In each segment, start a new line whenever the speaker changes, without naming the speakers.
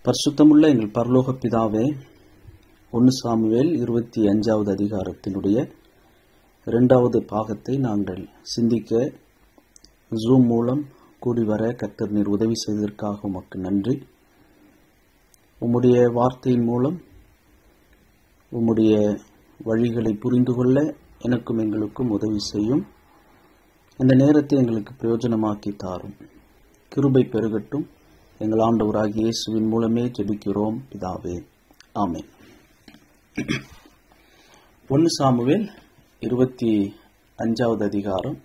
பரிசுத்தமுள்ள எங்கள் பரலோக பிதாவே, 1 சாமுவேல் 25வது அதிகாரத்தினுடைய 2வது பாகத்தை நாங்கள் சிந்திக்க ஜூம் மூலம் கூடிவர கர்த்தர் நீர் உதவி செய்ததற்காக உமக்கு நன்றி. உம்முடைய வார்த்தையின் மூலம் உம்முடைய வழிகளை புரிந்து கொள்ள எனக்கும் எங்களுக்கும் உதவி செய்யும். இந்த நேரத்தை எங்களுக்கு பிரயோஜனமாக்கி தாரும். கிருபை பெருகட்டும். எங்கள் ஆண்டவராகிய இயேசுவின் மூலமே ஜெபிக்கிறோம் பிதாவே, ஆமென். 1 சாமுவேல் 25வது அதிகாரம்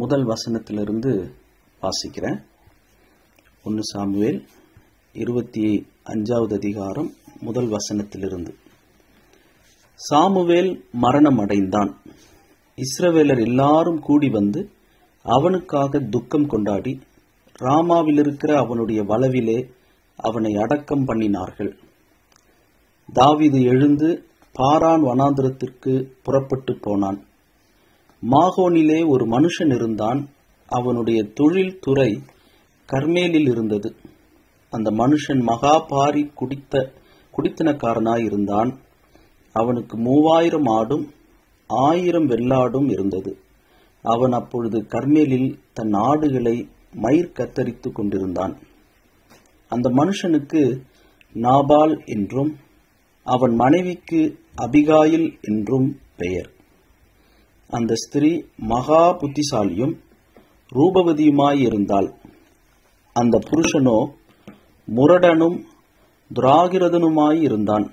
முதல் வசனத்திலிருந்து வாசிக்கிறேன். 1 சாமுவேல் 25வது அதிகாரம் முதல் வசனத்திலிருந்து. சாமுவேல் மரணம் அடைந்தான். இஸ்ரவேலர் எல்லாரும் கூடி வந்து அவனுக்காக துக்கம் கொண்டாடி ராமாவில் இருக்கிற அவனுடைய வலவிலே அவனை அடக்கம் பண்ணினார்கள். தாவீது எழுந்து பாரான் வனாந்திரத்திற்கு புறப்பட்டு போனான். மாகோனிலே ஒரு மனுஷன் இருந்தான். அவனுடைய தொழில் துறை கர்மேலில் இருந்தது. அந்த மனுஷன் மகா பாரி குடித்தனக்காரனாய் இருந்தான். அவனுக்கு 3000 ஆடும் 1000 வெள்ளாடும் இருந்தது. அவன் அப்பொழுது கர்மேலில் தன் ஆடுகளை மயிர் கத்தரித்துக் கொண்டிருந்தான். அந்த மனுஷனுக்கு நாபால் என்றும் அவன் மனைவிக்கு அபிகாயில் என்றும் பெயர். அந்த ஸ்திரீ மகா புத்திசாலியும் ரூபவதியுமாயிருந்தாள். அந்த புருஷனோ முரடனும் துராகிரதனுமாயிருந்தான்.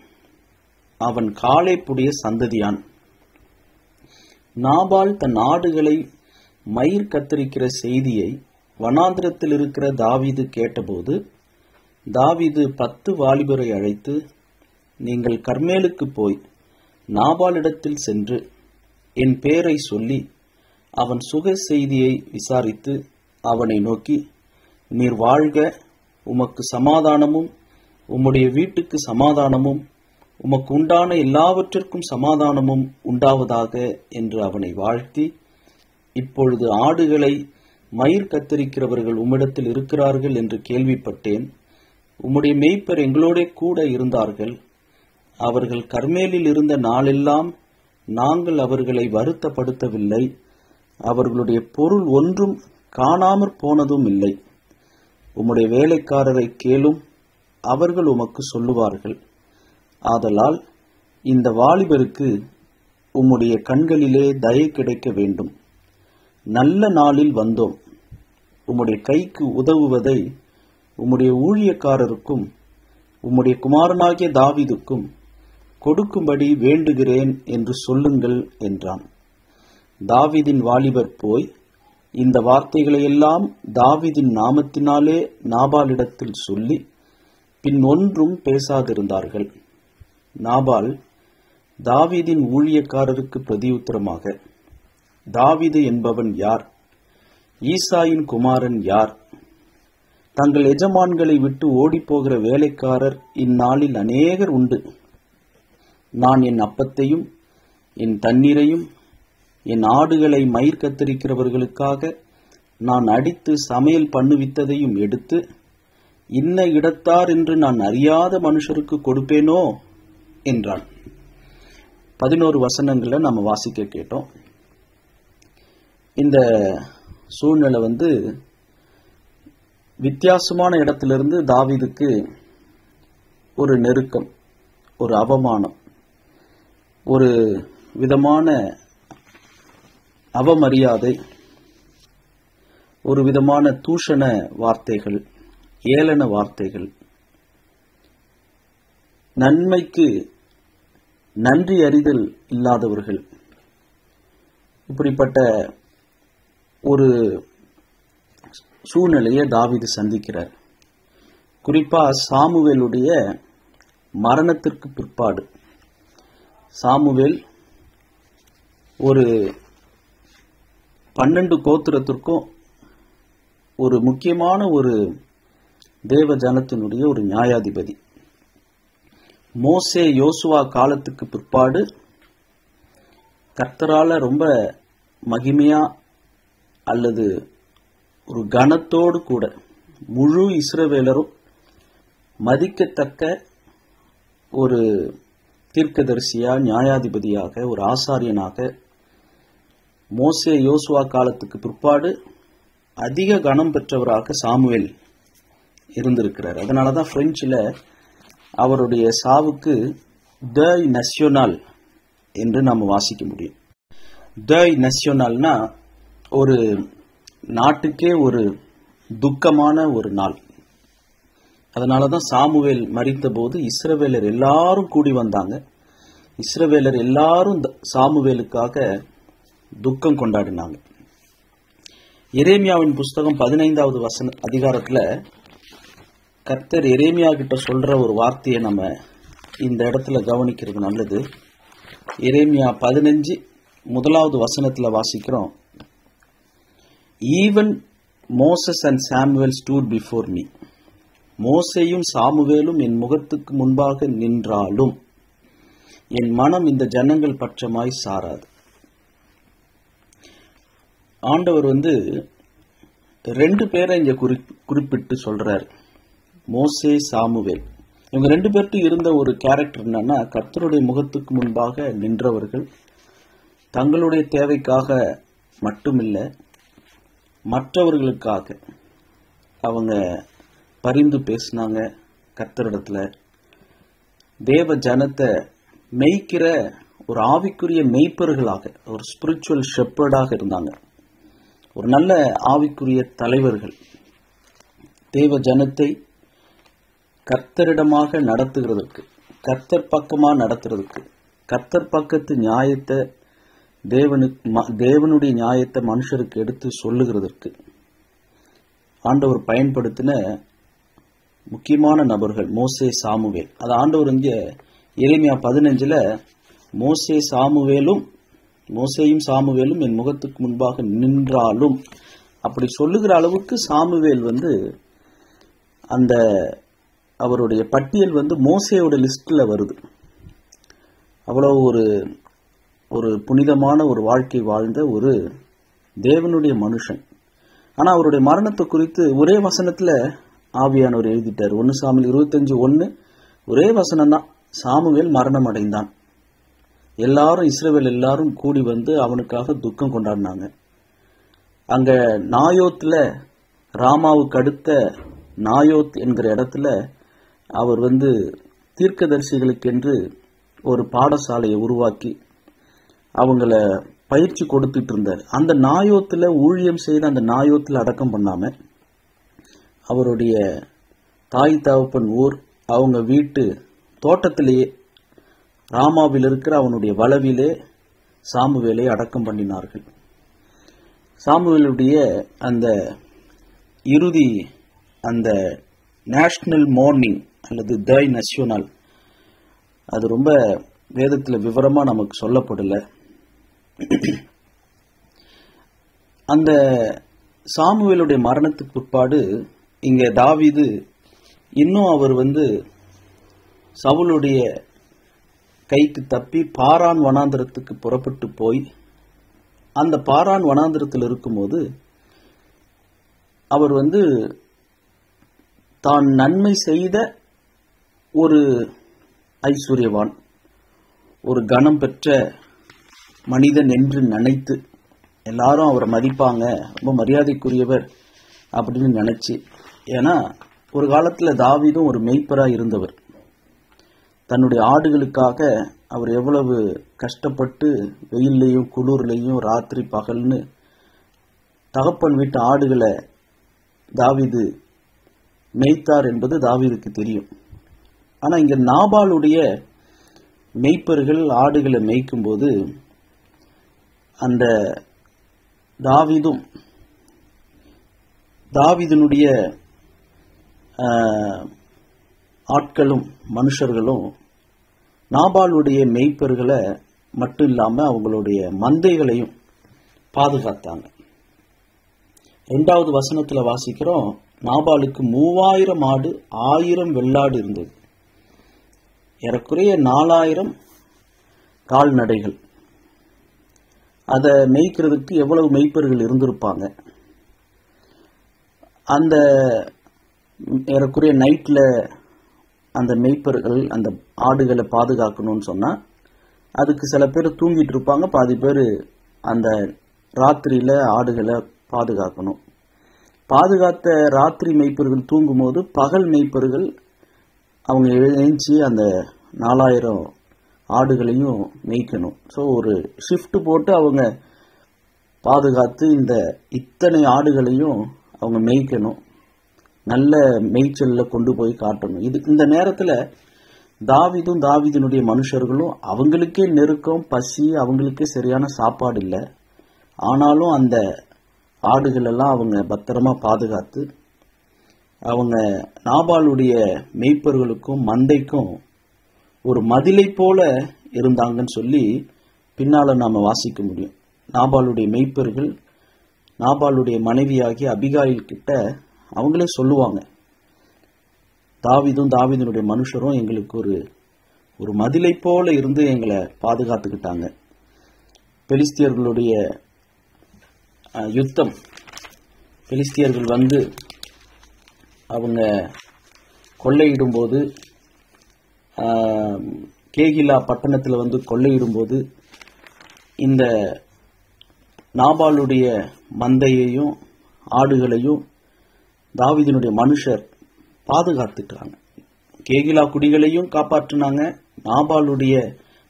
அவன் காலேப்புடைய சந்ததியான். நாபால் தன் ஆடுகளை மயிர் கத்தரிக்கிற செய்தியை வனாந்திரத்தில் இருக்கிற தாவீது கேட்டபோது, தாவீது 10 வாலிபரை அழைத்து, நீங்கள் கர்மேலுக்கு போய் நாபாலிடத்தில் சென்று என் பேரை சொல்லி அவன் சுக செய்தியை விசாரித்து அவனை நோக்கி, நீர் வாழ்க, உமக்கு சமாதானமும் உம்முடைய வீட்டுக்கு சமாதானமும் உமக்கு உண்டான எல்லாவற்றிற்கும் சமாதானமும் உண்டாவதாக என்று அவனை வாழ்த்தி, இப்பொழுது ஆடுகளை மயிர் கத்தரிக்கிறவர்கள் உம்மிடத்தில் இருக்கிறார்கள் என்று கேள்விப்பட்டேன். உம்முடைய மேய்ப்பர் எங்களோட கூட இருந்தார்கள். அவர்கள் கர்மேலில் இருந்த நாளெல்லாம் நாங்கள் அவர்களை வருத்தப்படுத்தவில்லை. அவர்களுடைய பொருள் ஒன்றும் காணாமற் போனதும் இல்லை. உம்முடைய வேலைக்காரரை கேளும், அவர்கள் உமக்கு சொல்லுவார்கள். ஆதலால் இந்த வாலிபருக்கு உம்முடைய கண்களிலே தயை கிடைக்க வேண்டும். நல்ல நாளில் வந்தோம். உம்முடைய கைக்கு உதவுவதை உம்முடைய ஊழியக்காரருக்கும் உம்முடைய குமாரனாகிய தாவீதுக்கும் கொடுக்கும்படி வேண்டுகிறேன் என்று சொல்லுங்கள் என்றான். தாவீதின் வாலிபர் போய் இந்த வார்த்தைகளையெல்லாம் தாவீதின் நாமத்தினாலே நாபாலிடத்தில் சொல்லி பின் ஒன்றும் பேசாதிருந்தார்கள். நாபால் தாவீதின் ஊழியக்காரருக்கு பிரதியுத்தரமாக, தாவீது என்பவன் யார்? ஈசாயின் குமாரன் யார்? தங்கள் எஜமான்களை விட்டு ஓடிப்போகிற வேலைக்காரர் இந்நாளில் அநேகர் உண்டு. நான் என் அப்பத்தையும் என் தண்ணீரையும் என் ஆடுகளை மயிர் கத்தரிக்கிறவர்களுக்காக நான் அடித்து சமையல் பண்ணுவித்ததையும் எடுத்து இன்ன இடத்தார் என்று நான் அறியாத மனுஷருக்கு கொடுப்பேனோ என்றான். 11 வசனங்களை நம்ம வாசிக்க கேட்டோம். இந்த சூழ்நிலை வித்தியாசமான இடத்திலிருந்து தாவீதுக்கு ஒரு நெருக்கம், ஒரு அவமானம், ஒரு விதமான அவமரியாதை, ஒரு விதமான தூஷண வார்த்தைகள், ஏளன வார்த்தைகள், நன்மைக்கு நன்றி அறிதல் இல்லாதவர்கள், இப்படிப்பட்ட ஒரு சூழ்நிலையை தாவீது சந்திக்கிறார். குறிப்பா சாமுவேலுடைய மரணத்திற்கு பிற்பாடு. சாமுவேல் ஒரு 12 கோத்திரத்திற்கும் ஒரு முக்கியமான ஒரு தேவ ஜனத்தினுடைய ஒரு நியாயாதிபதி. மோசே யோசுவா காலத்துக்கு பிற்பாடு கர்த்தரால ரொம்ப மகிமையா அல்லது ஒரு கனத்தோடு கூட முழு இஸ்ரவேலரும் மதிக்கத்தக்க ஒரு தீர்க்கதரிசியா, நியாயாதிபதியாக, ஒரு ஆசாரியனாக மோசே யோசுவா காலத்துக்கு பிற்பாடு அதிக கனம் பெற்றவராக சாமுவேல் இருந்திருக்கிறார். அதனாலதான் பிரெஞ்சில் அவருடைய சாவுக்கு டெய் நேஷனல் என்று நாம் வாசிக்க முடியும். டெய் நேஷனல்னா ஒரு நாட்டுக்கே ஒரு துக்கமான ஒரு நாள். அதனாலதான் சாமுவேல் மரித்த போது இஸ்ரவேலர் எல்லாரும் கூடி வந்தாங்க. இஸ்ரவேலர் எல்லாரும் சாமுவேலுக்காக துக்கம் கொண்டாடினாங்க. எரேமியாவின் புஸ்தகம் 15வது அதிகாரத்துல கர்த்தர் எரேமியா கிட்ட சொல்ற ஒரு வார்த்தையை நம்ம இந்த இடத்துல கவனிக்கிறது நல்லது. எரேமியா 15 வாசிக்கிறோம். Even Moses and Samuel stood before me. மோசேயும் சாமுவேலும் என் முகத்துக்கு முன்பாக நின்றாலும் என் மனம் இந்த ஜனங்கள் பட்சமாய் சாராது. ஆண்டவர் 2 பேரை இங்க குறிப்பிட்டு சொல்றாரு. மோசே, சாமுவேல். இவங்க 2 பேர்ட்டு இருந்த ஒரு கேரக்டர் என்னன்னா, கர்த்தருடைய முகத்துக்கு முன்பாக நின்றவர்கள். தங்களுடைய தேவைக்காக மட்டுமில்ல, மற்றவர்களுக்காக அவங்க பரிந்து பேசினாங்க. கர்த்தரிடத்துல தேவ ஜனத்தை மேய்க்கிற ஒரு ஆவிக்குரிய மேய்ப்பர்களாக, ஒரு ஸ்பிரிச்சுவல் ஷெப்பர்டாக இருந்தாங்க. ஒரு நல்ல ஆவிக்குரிய தலைவர்கள். தேவ ஜனத்தை கர்த்தரிடமாக நடத்துகிறதற்கு, கர்த்தர் பக்கமா நடத்துறதுக்கு, கர்த்தர் பக்கத்து நியாயத்தை, தேவனுடைய நியாயத்தை மனுஷருக்கு எடுத்து சொல்லுகிறதற்கு ஆண்டவர் பயன்படுத்தின முக்கியமான நபர்கள் மோசே, சாமுவேல். அது ஆண்டவர் இங்க எரேமியா 15 மோசேயும் சாமுவேலும் என் முகத்துக்கு முன்பாக நின்றாலும் அப்படி சொல்லுகிற அளவுக்கு சாமுவேல் அந்த அவருடைய பட்டியல் மோசேயோட லிஸ்ட்ல வருது. அவ்வளவு ஒரு புனிதமான ஒரு வாழ்க்கை வாழ்ந்த ஒரு தேவனுடைய மனுஷன். ஆனா அவருடைய மரணத்தை குறித்து ஒரே வசனத்துல ஆவியானவர் எழுதிட்டார். 1 சாமுவேல் 25:1 ஒரே வசனம் தான். சாமுவேல் மரணம் அடைந்தான். எல்லாரும் இஸ்ரவேல் எல்லாரும் கூடி அவனுக்காக துக்கம் கொண்டாடினாங்க. அங்க நாயோத்துல, ராமாவுக்கு அடுத்த நாயோத் என்கிற இடத்துல அவர் தீர்க்கதரிசிகளுக்கென்று ஒரு பாடசாலையை உருவாக்கி அவங்கள பயிற்சி கொடுத்துட்டு இருந்தார். அந்த நாயோத்துல ஊழியம் செய்த அந்த நாயோத்துல அடக்கம் பண்ணாம அவருடைய தாய் தகப்பன் ஊர், அவங்க வீட்டு தோட்டத்திலேயே ராமாவில் இருக்கிற அவனுடைய வளவிலே சாமுவேலை அடக்கம் பண்ணினார்கள். சாமுவேலுடைய அந்த இறுதி, அந்த நேஷனல் மார்னிங் அல்லது டெய் நேஷனல், அது ரொம்ப வேதத்துல விவரமா நமக்கு சொல்லப்படல. அந்த சாமுவேலுடைய மரணத்துக்கு பிற்பாடு இங்க தாவீது இன்னும் அவர் சவுலுடைய கைக்கு தப்பி பாரான் வனாந்திரத்துக்கு புறப்பட்டு போய் அந்த பாரான் வனாந்திரத்தில் இருக்கும்போது அவர் தான் நன்மை செய்த ஒரு ஐஸ்வர்யவான், ஒரு கனம் பெற்ற மனிதன் என்று நினைத்து எல்லாரும் அவரை மதிப்பாங்க, ரொம்ப மரியாதைக்குரியவர் அப்படின்னு நினைச்சு. ஏன்னா ஒரு காலத்துல தாவீதும் ஒரு மேய்ப்பரா இருந்தவர். தன்னுடைய ஆடுகளுக்காக அவர் எவ்வளவு கஷ்டப்பட்டு வெயில்லையும் குளிர்லையும் ராத்திரி பகல்னு தகப்பன் வீட்டு ஆடுகளை தாவீது மேய்த்தார் என்பது தாவீதுக்கு தெரியும். ஆனா இங்க நாபாலுடைய மேய்ப்பர்கள் ஆடுகளை மேய்க்கும் போது அந்த தாவீதினுடைய ஆட்களும் மனுஷர்களும் நாபாலுடைய மேய்ப்பர்களை மட்டும் இல்லாம அவங்களுடைய மந்தைகளையும் பாதுகாத்தாங்க. 2வது வசனத்துல வாசிக்கிறோம், நாபாலுக்கு 3000 ஆடு 1000 வெள்ளாடு இருந்தது. ஏறக்குறைய 4000 கால்நடைகள். அதை மேய்க்கிறதுக்கு எவ்வளவு மேய்ப்பர்கள் இருந்திருப்பாங்க. அந்த ஏறக்குறைய நைட்ல அந்த மேய்ப்பர்கள் அந்த ஆடுகளை பாதுகாக்கணும்னு சொன்னா அதுக்கு சில பேர் தூங்கிட்டு இருப்பாங்க, பாதி பேர் அந்த ராத்திரியில ஆடுகளை பாதுகாக்கணும். பாதுகாத்த ராத்திரி மேய்ப்பர்கள் தூங்கும் போது பகல் மேய்ப்பர்கள் அவங்க எழுந்து அந்த 4000 ஆடுகளையும் மேய்க்கணும். ஸோ ஒரு ஷிஃப்ட் போட்டு அவங்க பாதுகாத்து இந்த இத்தனை ஆடுகளையும் அவங்க மேய்க்கணும், நல்ல மேய்ச்சல்ல கொண்டு போய் காட்டணும். இந்த நேரத்துல தாவீதும் தாவீதினுடைய மனுஷர்களும் அவங்களுக்கே நெருக்கம், பசி, அவங்களுக்கே சரியான சாப்பாடு இல்லை. ஆனாலும் அந்த ஆடுகள் எல்லாம் அவங்க பத்திரமா பாதுகாத்து அவங்க நாபாலுடைய மேய்ப்பர்களுக்கும் மந்தைக்கும் ஒரு மதிலை போல இருந்தாங்கன்னு சொல்லி பின்னால நாம வாசிக்க முடியும். நாபாலுடைய மேய்ப்பர்கள் நாபாலுடைய மனைவியாகிய அபிகாயில் கிட்ட அவங்களே சொல்லுவாங்க, தாவீதும் தாவீதினுடைய மனுஷரும் எங்களுக்கு ஒரு மதிலை போல இருந்து எங்களை பாதுகாத்துக்கிட்டாங்க. பெலிஸ்தியர்களுடைய யுத்தம், பெலிஸ்தியர்கள் வந்து அவங்க கொள்ளையிடும் போது, கேகிலா பட்டணத்தில் வந்து கொள்ளையிடும் போது இந்த நாபாலுடைய மந்தையையும் ஆடுகளையும் தாவீதினுடைய மனுஷர் பாதுகாத்துட்டாங்க. கேகிலா குடிகளையும் காப்பாற்றினாங்க, நாபாலுடைய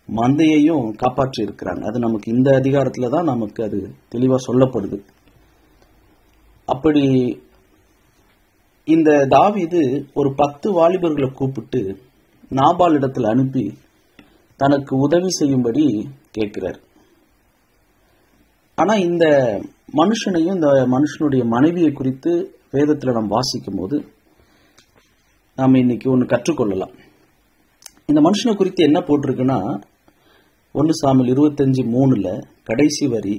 மந்தையையும் காப்பாற்றி இருக்கிறாங்க. அது நமக்கு இந்த அதிகாரத்துல தான் நமக்கு அது தெளிவா சொல்லப்படுது. அப்படி இந்த தாவீது ஒரு 10 வாலிபர்களை கூப்பிட்டு நாபால் இடத்துல அனுப்பி தனக்கு உதவி செய்யும்படி கேட்கிறார். ஆனா இந்த மனுஷனையும் இந்த மனுஷனுடைய மனைவியை குறித்து வேதத்துல நாம் வாசிக்கும் போது நாம இன்னைக்கு ஒன்று கற்றுக்கொள்ளலாம். இந்த மனுஷனை குறித்து என்ன போட்டிருக்குன்னா 1 சாமுவேல் 25:3 கடைசி வரி,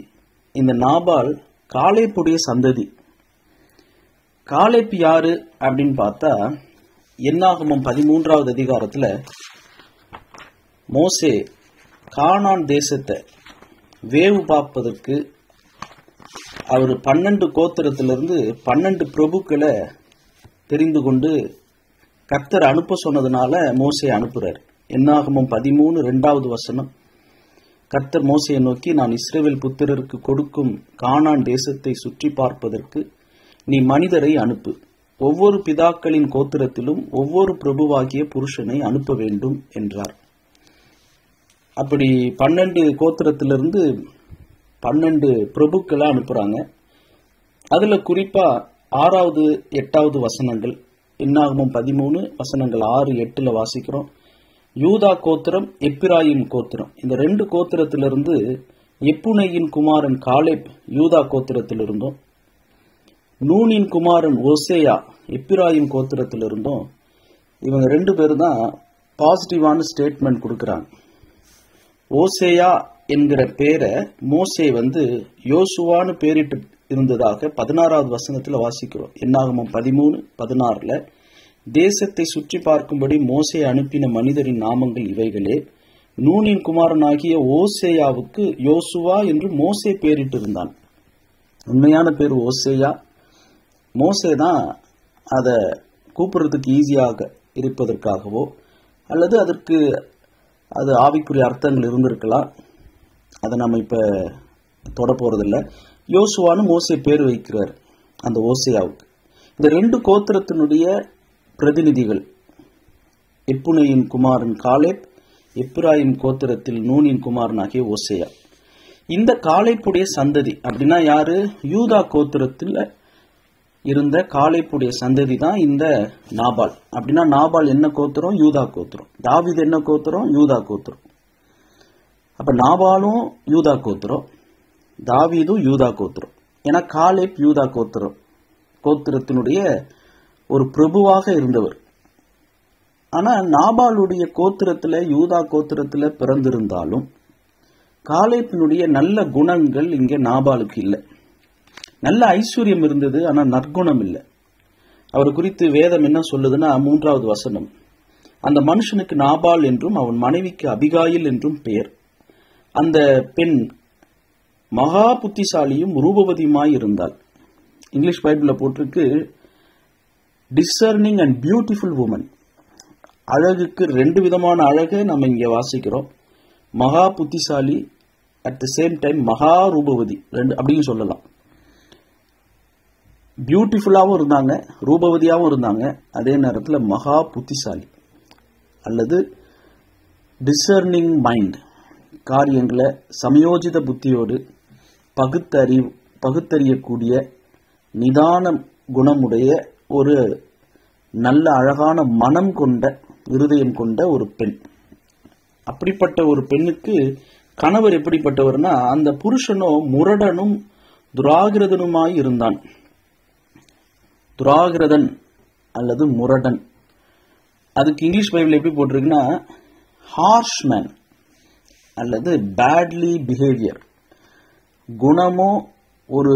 இந்த நாபால் காலேப்புடைய சந்ததி. காலேப் யாரு அப்படின்னு பார்த்தா என்னாகமம் 13வது அதிகாரத்துல மோசே கானான் தேசத்தை வேவு பார்ப்பதற்கு அவர் 12 கோத்திரத்திலிருந்து 12 பிரபுக்களை தெரிந்து கொண்டு கர்த்தர் அனுப்ப சொன்னதுனால மோசே அனுப்புறார். என்னாகமம் 13:2 கர்த்தர் மோசையை நோக்கி, நான் இஸ்ரவேல் புத்திரருக்கு கொடுக்கும் கானான் தேசத்தை சுற்றி பார்ப்பதற்கு நீ மனிதரை அனுப்பு, ஒவ்வொரு பிதாக்களின் கோத்திரத்திலும் ஒவ்வொரு பிரபுவாகிய புருஷனை அனுப்ப வேண்டும் என்றார். அப்படி 12 கோத்திரத்திலிருந்து 12 பிரபுக்களை அனுப்புறாங்க. அதுல குறிப்பா 6வது 8வது வசனங்கள், என்னாகமம் 13 வசனங்கள் 6-8 வாசிக்கிறோம். யூதா கோத்திரம், எப்பிராயிம் கோத்திரம், இந்த 2 கோத்திரத்திலிருந்து எப்புனையின் குமாரன் காலேப் யூதா கோத்திரத்திலிருந்தும், நூனின் குமாரன் ஓசேயா எப்பிராயிம் கோத்திரத்திலிருந்தும், இவங்க 2 பேரும் தான் பாசிட்டிவான ஸ்டேட்மெண்ட் கொடுக்கறாங்க. ஓசேயா என்கிற பேரை மோசே வந்து யோசுவான்னு பேரிட்டு இருந்ததாக 16வது வசனத்துல வாசிக்கிறோம். என்னாகமம் 13:16 தேசத்தை சுற்றி பார்க்கும்படி மோசே அனுப்பின மனிதரின் நாமங்கள் இவைகளே. நூனின் குமாரனாகிய ஓசேயாவுக்கு யோசுவா என்று மோசே பேரிட்டு இருந்தான். உண்மையான பேர் ஓசேயா. மோசே தான் அதை கூப்பிடுறதுக்கு ஈஸியாக இருப்பதற்காகவோ அல்லது அதற்கு அது ஆவிக்குரிய அர்த்தங்கள் இருந்திருக்கலாம், அதை நம்ம இப்ப தொட போறதில்லை. யோசுவான்னு மோசே பேர் வைக்கிறார் அந்த ஓசேயாவுக்கு. இந்த 2 கோத்திரத்தினுடைய பிரதிநிதிகள், எப்புனையின் குமாரன் காலேப், எப்பிராயிம் கோத்திரத்தில் நூனின் குமாரன் ஆகிய ஓசேயா. இந்த காலேப்புடைய சந்ததி அப்படின்னா யாரு? யூதா கோத்திரத்தில் இருந்த காலேப்புடைய சந்ததி தான் இந்த நாபால். அப்படின்னா நாபால் என்ன கோத்திரம்? யூதா கோத்திரம். தாவீது என்ன கோத்திரம்? யூதா கோத்திரம். அப்ப நாபாலும் யூதா கோத்திரம், தாவீதும் யூதா கோத்திரம். ஏன்னா காலேப் யூதா கோத்திரத்தினுடைய ஒரு பிரபுவாக இருந்தவர். ஆனா நாபாலுடைய கோத்திரத்துல, யூதா கோத்திரத்துல பிறந்திருந்தாலும் காலேப்பினுடைய நல்ல குணங்கள் இங்க நாபாலுக்கு இல்லை. நல்ல ஐஸ்வர்யம் இருந்தது, ஆனா நற்குணம் இல்லை. அவர் குறித்து வேதம் என்ன சொல்லுதுன்னா 3வது வசனம், அந்த மனுஷனுக்கு நாபால் என்றும் அவன் மனைவிக்கு அபிகாயில் என்றும் பெயர். அந்த பெண் மகா புத்திசாலியும் ரூபவதியுமாய் இருந்தாள். இங்கிலீஷ் பைபிள்ல போட்டிருக்கு டிசர்னிங் அண்ட் பியூட்டிஃபுல் வுமன். அழகுக்கு ரெண்டு விதமான அழகை நம்ம இங்க வாசிக்கிறோம். மகா புத்திசாலி, அட் த சேம் டைம் மகா ரூபவதி, ரெண்டு அப்படின்னு சொல்லலாம். பியூட்டிஃபுல்லாகவும் இருந்தாங்க, ரூபவதியாகவும் இருந்தாங்க, அதே நேரத்தில் மகா புத்திசாலி அல்லது டிசர்னிங் மைண்ட், காரியங்களை சமயோஜித புத்தியோடு பகுத்தறியக்கூடிய நிதான குணமுடைய ஒரு நல்ல அழகான மனம் கொண்ட இருதயம் கொண்ட ஒரு பெண். அப்படிப்பட்ட ஒரு பெண்ணுக்கு கணவர் எப்படிப்பட்டவர்னா, அந்த புருஷனோ முரடனும் துராகிரதனுமாய் இருந்தான். துராகிரதன் அல்லது முரடன், அதுக்கு இங்கிலீஷ் பைபிள் எப்படி போட்டிருக்குன்னா ஹார்ஷ்மேன் அல்லது பேட்லி பிஹேவியர். குணமோ ஒரு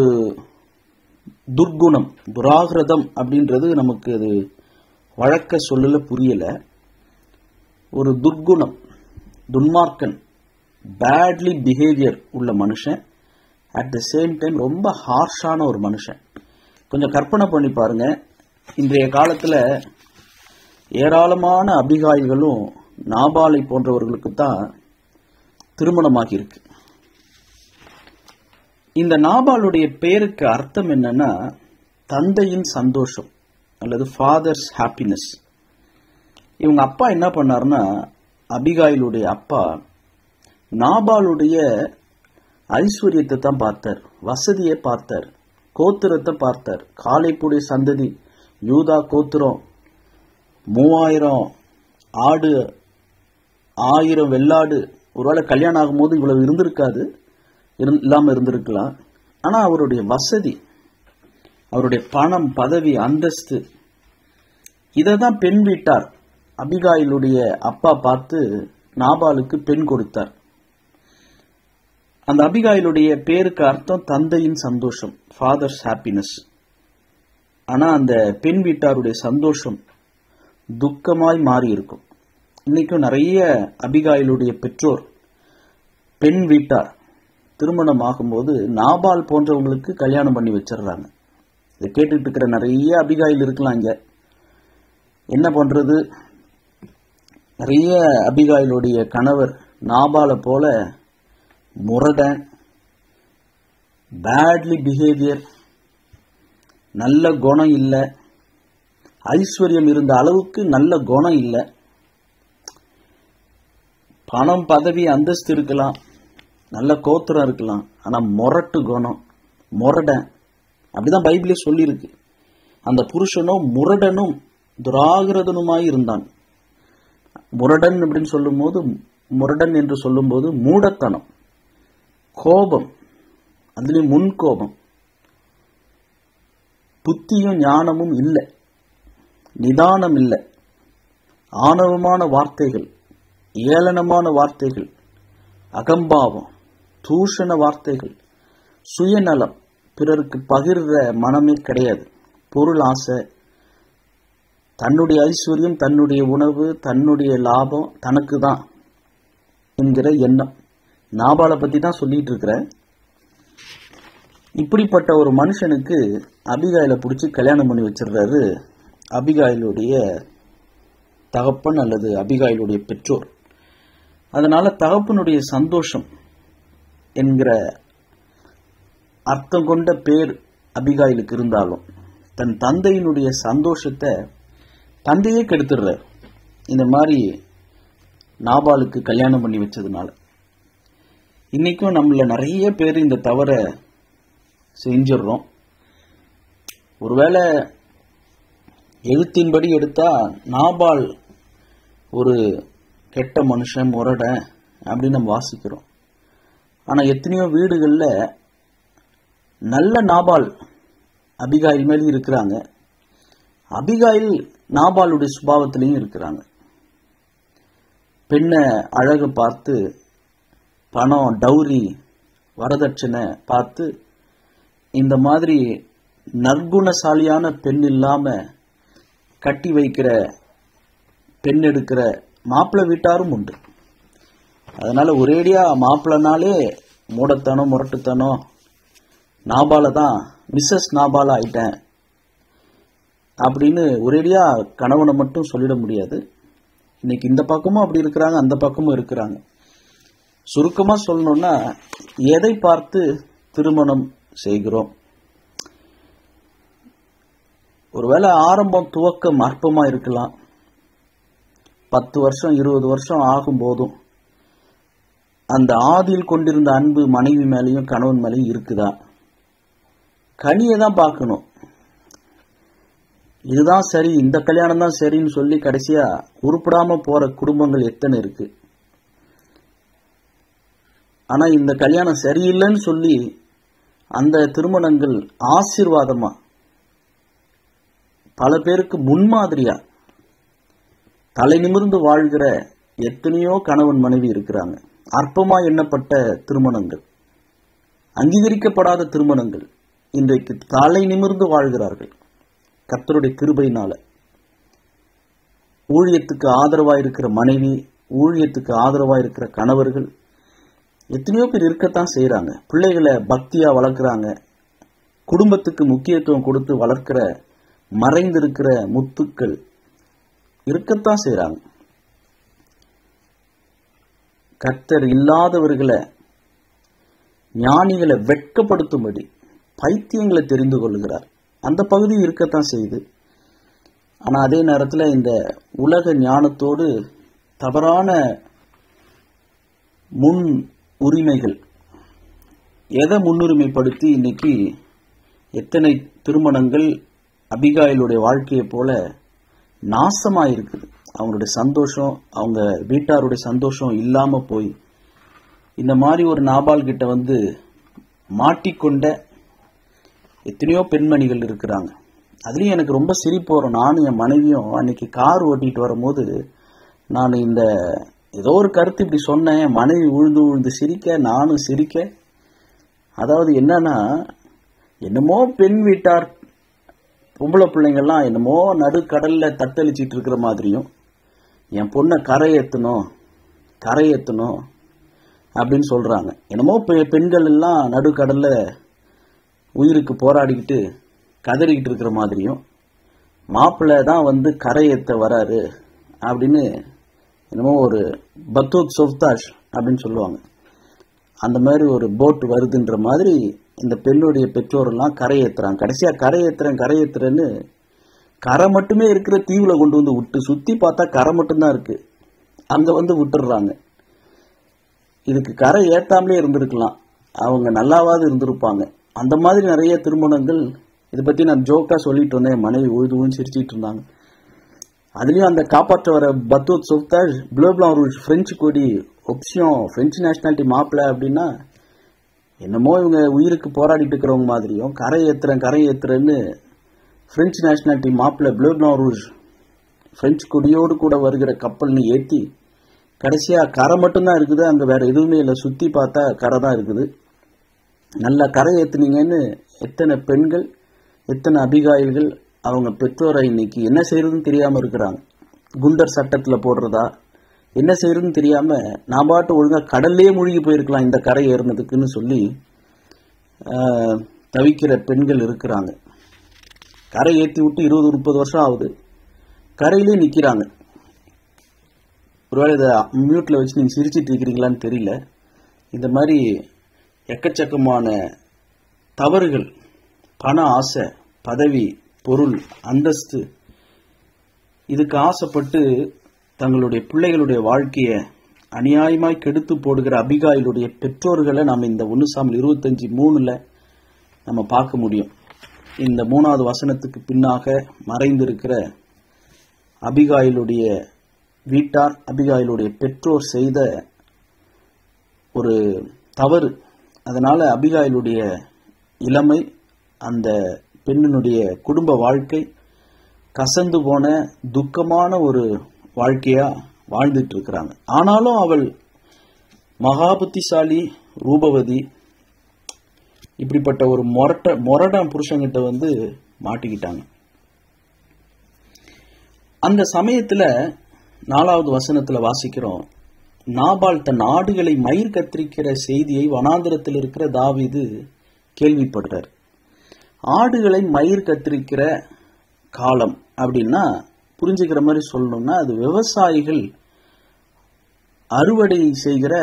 துர்குணம், துராகிரதம் அப்படின்றது நமக்கு அது வழக்க சொல்லல, புரியல. ஒரு துர்குணம், துன்மார்க்கன், பேட்லி பிஹேவியர் உள்ள மனுஷன், அட் த சேம் டைம் ரொம்ப ஹார்ஷான ஒரு மனுஷன். கொஞ்சம் கற்பனை பண்ணி பாருங்க, இன்றைய காலத்துல ஏராளமான அபிகாய்களும் நாபாலை போன்றவர்களுக்கு தான் திருமணமாகி இருக்கு. இந்த நாபாலுடைய பெயருக்கு அர்த்தம் என்னன்னா தந்தையின் சந்தோஷம் அல்லது ஃபாதர்ஸ் ஹாப்பினஸ். இவங்க அப்பா என்ன பண்ணாருன்னா, அபிகாயிலுடைய அப்பா நாபாலுடைய ஐஸ்வர்யத்தை தான் பார்த்தார், வசதியை பார்த்தார், கோத்திரத்தை பார்த்தார். காலேப்புடைய சந்ததி, யூதா கோத்திரம், 3000 ஆடு, 1000 வெள்ளாடு. ஒருவேளை கல்யாணம் ஆகும்போது இவ்வளவு இருந்திருக்காது, இல்லாம இருந்திருக்கலாம். ஆனா அவருடைய வசதி, அவருடைய பணம், பதவி, அந்தஸ்து, இததான் பெண் வீட்டார் அபிகாயிலுடைய அப்பா பார்த்து நாபாலுக்கு பெண் கொடுத்தார். அந்த அபிகாயிலுடைய பேருக்கு அர்த்தம் தந்தையின் சந்தோஷம், ஃபாதர்ஸ் ஹாப்பினஸ். ஆனா அந்த பெண் வீட்டாருடைய சந்தோஷம் துக்கமாய் மாறி இருக்கும். இன்னைக்கும் நிறைய அபிகாயிலுடைய பெற்றோர், பெண் வீட்டார் திருமணம் ஆகும்போது நாபால் போன்றவங்களுக்கு கல்யாணம் பண்ணி வச்சிடறாங்க. இதை கேட்டுட்டு இருக்கிற நிறைய அபிகாயில் இருக்கலாம். இங்க என்ன பண்றது, நிறைய அபிகாயிலுடைய கணவர் நாபாலை போல முரடன், பேட்லி பிஹேவியர், நல்ல குணம் இல்லை, ஐஸ்வர்யம் இருந்த அளவுக்கு நல்ல குணம் இல்லை. பணம், பதவி, அந்தஸ்து இருக்கலாம், நல்ல கோத்திரம் இருக்கலாம், ஆனா முரட்டு குணம், முரடன். அப்படிதான் பைபிளே சொல்லியிருக்கு. அந்த புருஷனும் முரடனும் துராகிரதனுமாய் இருந்தான். முரடன் அப்படின்னு சொல்லும் போது, முரடன் என்று சொல்லும் போது மூடத்தனம், கோபம், அதுலயும் முன்கோபம், புத்தியும் ஞானமும் இல்லை, நிதானம் இல்லை, ஆணவமான வார்த்தைகள், ஏளனமான வார்த்தைகள், அகம்பாவம், தூஷண வார்த்தைகள், சுயநலம், பிறருக்கு பகிர்ற மனமே கிடையாது, பொருள் ஆசை, தன்னுடைய ஐஸ்வர்யம், தன்னுடைய உணவு, தன்னுடைய லாபம் தனக்கு தான் என்கிற எண்ணம். நாபாலை பத்தி தான் சொல்லிட்டு இருக்கிற. இப்படிப்பட்ட ஒரு மனுஷனுக்கு அபிகாயில பிடிச்சி கல்யாணம் பண்ணி வச்சிடுறாரு அபிகாயிலுடைய தகப்பன் அல்லது அபிகாயிலுடைய பெற்றோர். அதனால தகப்பனுடைய சந்தோஷம் என்கிற அர்த்தம் கொண்ட பேர் அபிகாயிலுக்கு இருந்தாலும் தன் தந்தையினுடைய சந்தோஷத்தை தந்தையே கெடுத்துடுறார். இந்த மாதிரி நாபாலுக்கு கல்யாணம் பண்ணி வச்சதுனால இன்னைக்கும் நம்மள நிறைய பேர் இந்த தவற செஞ்சிடறோம். ஒருவேளை எழுத்தின்படி எடுத்தா நாபால் ஒரு கெட்ட மனுஷன், முரடன் அப்படின்னு நம்ம வாசிக்கிறோம். ஆனா எத்தனையோ வீடுகள்ல நல்ல நாபால் அபிகாயில் மேலும் இருக்கிறாங்க, அபிகாயில் நாபாலுடைய சுபாவத்திலையும் இருக்கிறாங்க. பெண்ணை அழகு பார்த்து, பணம், டௌரி, வரதட்சணை பார்த்து இந்த மாதிரி நற்குணசாலியான பெண் இல்லாம கட்டி வைக்கிற பெண் எடுக்கிற மாப்பிள்ளை வீட்டாரும் உண்டு. அதனால ஒரேடியா மாப்பிள்ளனாலே மூடத்தனம், முரட்டுத்தனம், நாபால தான் மிஸ்ஸஸ் நாபாலா ஆயிட்டேன் அப்படின்னு ஒரேடியா கணவனை மட்டும் சொல்லிட முடியாது. இன்னைக்கு இந்த பக்கமும் அப்படி இருக்கிறாங்க, அந்த பக்கமும் இருக்கிறாங்க. சுருக்கமா சொல்லணும்னா, எதை பார்த்து திருமணம் செய்கிறோம்? ஒருவேளை ஆரம்பம் துவக்கம் அற்பமா இருக்கலாம். 10 வருஷம் 20 வருஷம் ஆகும் போதும் அந்த ஆதியில் கொண்டிருந்த அன்பு மனைவி மேலேயும் கணவன் மேலேயும் இருக்குதா? கனியை தான் பார்க்கணும். இதுதான் சரி, இந்த கல்யாணம் தான் சரின்னு சொல்லி கடைசியா உருப்படாம போற குடும்பங்கள் எத்தனை இருக்கு. ஆனா இந்த கல்யாணம் சரியில்லைன்னு சொல்லி அந்த திருமணங்கள் ஆசீர்வாதமா, பல பேருக்கு முன்மாதிரியா தலை நிமிர்ந்து வாழ்கிற எத்தனையோ கணவன் மனைவி இருக்கிறாங்க. அற்பமா எண்ணப்பட்ட திருமணங்கள், அங்கீகரிக்கப்படாத திருமணங்கள் இன்றைக்கு தலை நிமிர்ந்து வாழ்கிறார்கள் கர்த்தருடைய கிருபையினால. ஊழியத்துக்கு ஆதரவாயிருக்கிற மனைவி, ஊழியத்துக்கு ஆதரவாயிருக்கிற கணவர்கள் எத்தனையோ பேர் இருக்கத்தான் செய்யறாங்க. பிள்ளைகளை பக்தியா வளர்க்குறாங்க. குடும்பத்துக்கு முக்கியத்துவம் கொடுத்து வளர்க்கிற மறைந்திருக்கிற முத்துக்கள் இருக்கத்தான் செய்யறாங்க. கர்த்தர் இல்லாதவர்களை, ஞானிகளை வெட்கப்படுத்தும்படி பைத்தியங்களை தெரிந்து கொள்கிறார். அந்த பகுதி இருக்கத்தான் செய்யுது. ஆனா அதே நேரத்தில் இந்த உலக ஞானத்தோடு தவறான முன் உரிமைகள், எதை முன்னுரிமைப்படுத்தி இன்னைக்கு எத்தனை திருமணங்கள் அபிகாயிலுடைய வாழ்க்கையை போல நாசமாயிருக்குது. அவங்களுடைய சந்தோஷம், அவங்க வீட்டாருடைய சந்தோஷம் இல்லாம போய் இந்த மாதிரி ஒரு நாபால் கிட்ட வந்து மாட்டிக்கொண்ட எத்தனையோ பெண்மணிகள் இருக்கிறாங்க. அதுலயும் எனக்கு ரொம்ப சிரிப்பு வரும். நானும் என் மனைவியும் அன்னைக்கு கார் ஓட்டிட்டு வரும்போது நான் இந்த ஏதோ ஒரு கருத்து இப்படி சொன்னேன். மனைவி உழுந்து உழுந்து சிரிக்க, நானும் சிரிக்க. அதாவது என்னன்னா, என்னமோ பெண் வீட்டார் பொம்பளை பிள்ளைங்கள்லாம் என்னமோ நடுக்கடல்ல தத்தளிச்சிட்டு இருக்கிற மாதிரியும், என் பொண்ணை கரையேற்றணும் அப்படின்னு சொல்றாங்க. என்னமோ பெண்கள் எல்லாம் நடுக்கடல்ல உயிருக்கு போராடிக்கிட்டு கதறிக்கிட்டு இருக்கிற மாதிரியும், மாப்பிள்ளை தான் வந்து கரையேற்ற வராரு அப்படின்னு என்னமோ ஒரு பத்தூத் சொவ்தாஷ் அப்படின்னு சொல்லுவாங்க. அந்த மாதிரி ஒரு போட் வருதுன்ற மாதிரி இந்த பெண்ணுடைய பெற்றோரெல்லாம் கரையேற்றுறாங்க. கடைசியா கரையேற்றுறேன்னு கரை மட்டுமே இருக்கிற தீவுல கொண்டு வந்து விட்டு, சுத்தி பார்த்தா கரை மட்டும்தான் இருக்கு, அங்க வந்து விட்டுடுறாங்க. இதுக்கு கரை ஏத்தாமலே இருந்திருக்கலாம், அவங்க நல்லாவாது இருந்திருப்பாங்க. அந்த மாதிரி நிறைய திருமணங்கள். இதை பத்தி நான் ஜோக்கா சொல்லிட்டு இருந்தேன். மனைவி உழுதுவும் சிரிச்சிட்டு இருந்தாங்க. அதுலயும் அந்த காப்பாற்ற வர பத்தூத் சொவ்தாஷ் ப்ளூ பிளாங் ரூஜ் பிரெஞ்சு கொடி ஒப்ஷியம் பிரெஞ்சு நேஷனாலிட்டி மாப்பிள்ள அப்படின்னா என்னமோ இவங்க உயிருக்கு போராடிட்டு இருக்கிறவங்க மாதிரியும், கரை ஏத்துறேன்னு பிரெஞ்சு நேஷனாலிட்டி மாப்பிள்ள ப்ளூ பிளாங் ரூஜ் பிரெஞ்சு கொடியோடு கூட வருகிற கப்பல்னு ஏற்றி கடைசியா கரை மட்டும்தான் இருக்குது, அங்க வேற எதுவுமே இல்லை, சுத்தி பார்த்தா கரை தான் இருக்குது. நல்லா கரை ஏத்துனீங்கன்னு எத்தனை பெண்கள், எத்தனை அபிகாயில்கள் அவங்க பெற்றோரை இன்னைக்கு என்ன செய்யறதுன்னு தெரியாம இருக்கிறாங்க. குண்டர் சட்டத்துல போடுறதா, என்ன செய்யறதுன்னு தெரியாம நான் பாட்டு ஒழுங்கா கடல்லே மூழ்கி போயிருக்கலாம் இந்த கரை ஏறினதுக்குன்னு சொல்லி தவிக்கிற பெண்கள் இருக்கிறாங்க. கரை ஏற்றி விட்டு 20-30 வருஷம் ஆகுது, கரையிலே நிக்கிறாங்க. ஒருவேளை இதை மியூட்ல வச்சு நீங்க சிரிச்சிட்டு இருக்கிறீங்களான்னு தெரியல. இந்த மாதிரி எக்கச்சக்கமான தவறுகள், பண ஆசை, பதவி, பொருள், அந்தஸ்து, இதுக்கு ஆசைப்பட்டு தங்களுடைய பிள்ளைகளுடைய வாழ்க்கையை அநியாயமாய் கெடுத்து போடுகிற அபிகாயிலுடைய பெற்றோர்களை நாம் இந்த 1 சாமுவேல் 25:3 நம்ம பார்க்க முடியும். இந்த 3வது வசனத்துக்கு பின்னாக மறைந்திருக்கிற அபிகாயிலுடைய வீட்டார், அபிகாயிலுடைய பெற்றோர் செய்த ஒரு தவறு. அதனால அபிகாயிலுடைய இளமை, அந்த பெண்ணினுடைய குடும்ப வாழ்க்கை கசந்து போன துக்கமான ஒரு வாழ்க்கையா வாழ்ந்துட்டு இருக்கிறாங்க. ஆனாலும் அவள் மகா புத்திசாலி, ரூபவதி. இப்படிப்பட்ட ஒரு மொரடான் புருஷங்கிட்ட வந்து மாட்டிக்கிட்டாங்க. அந்த சமயத்துல 4வது வசனத்துல வாசிக்கிறோம், நாபால் தன் ஆடுகளை மயிர் கத்திரிக்கிற செய்தியை வனாந்திரத்தில் இருக்கிற தாவீது கேள்விப்படுறார். ஆடுகளை மயிர் கத்திரிக்கிற காலம் அப்படின்னா புரிஞ்சுக்கிற மாதிரி சொல்லணும்னா, அது விவசாயிகள் அறுவடை செய்கிற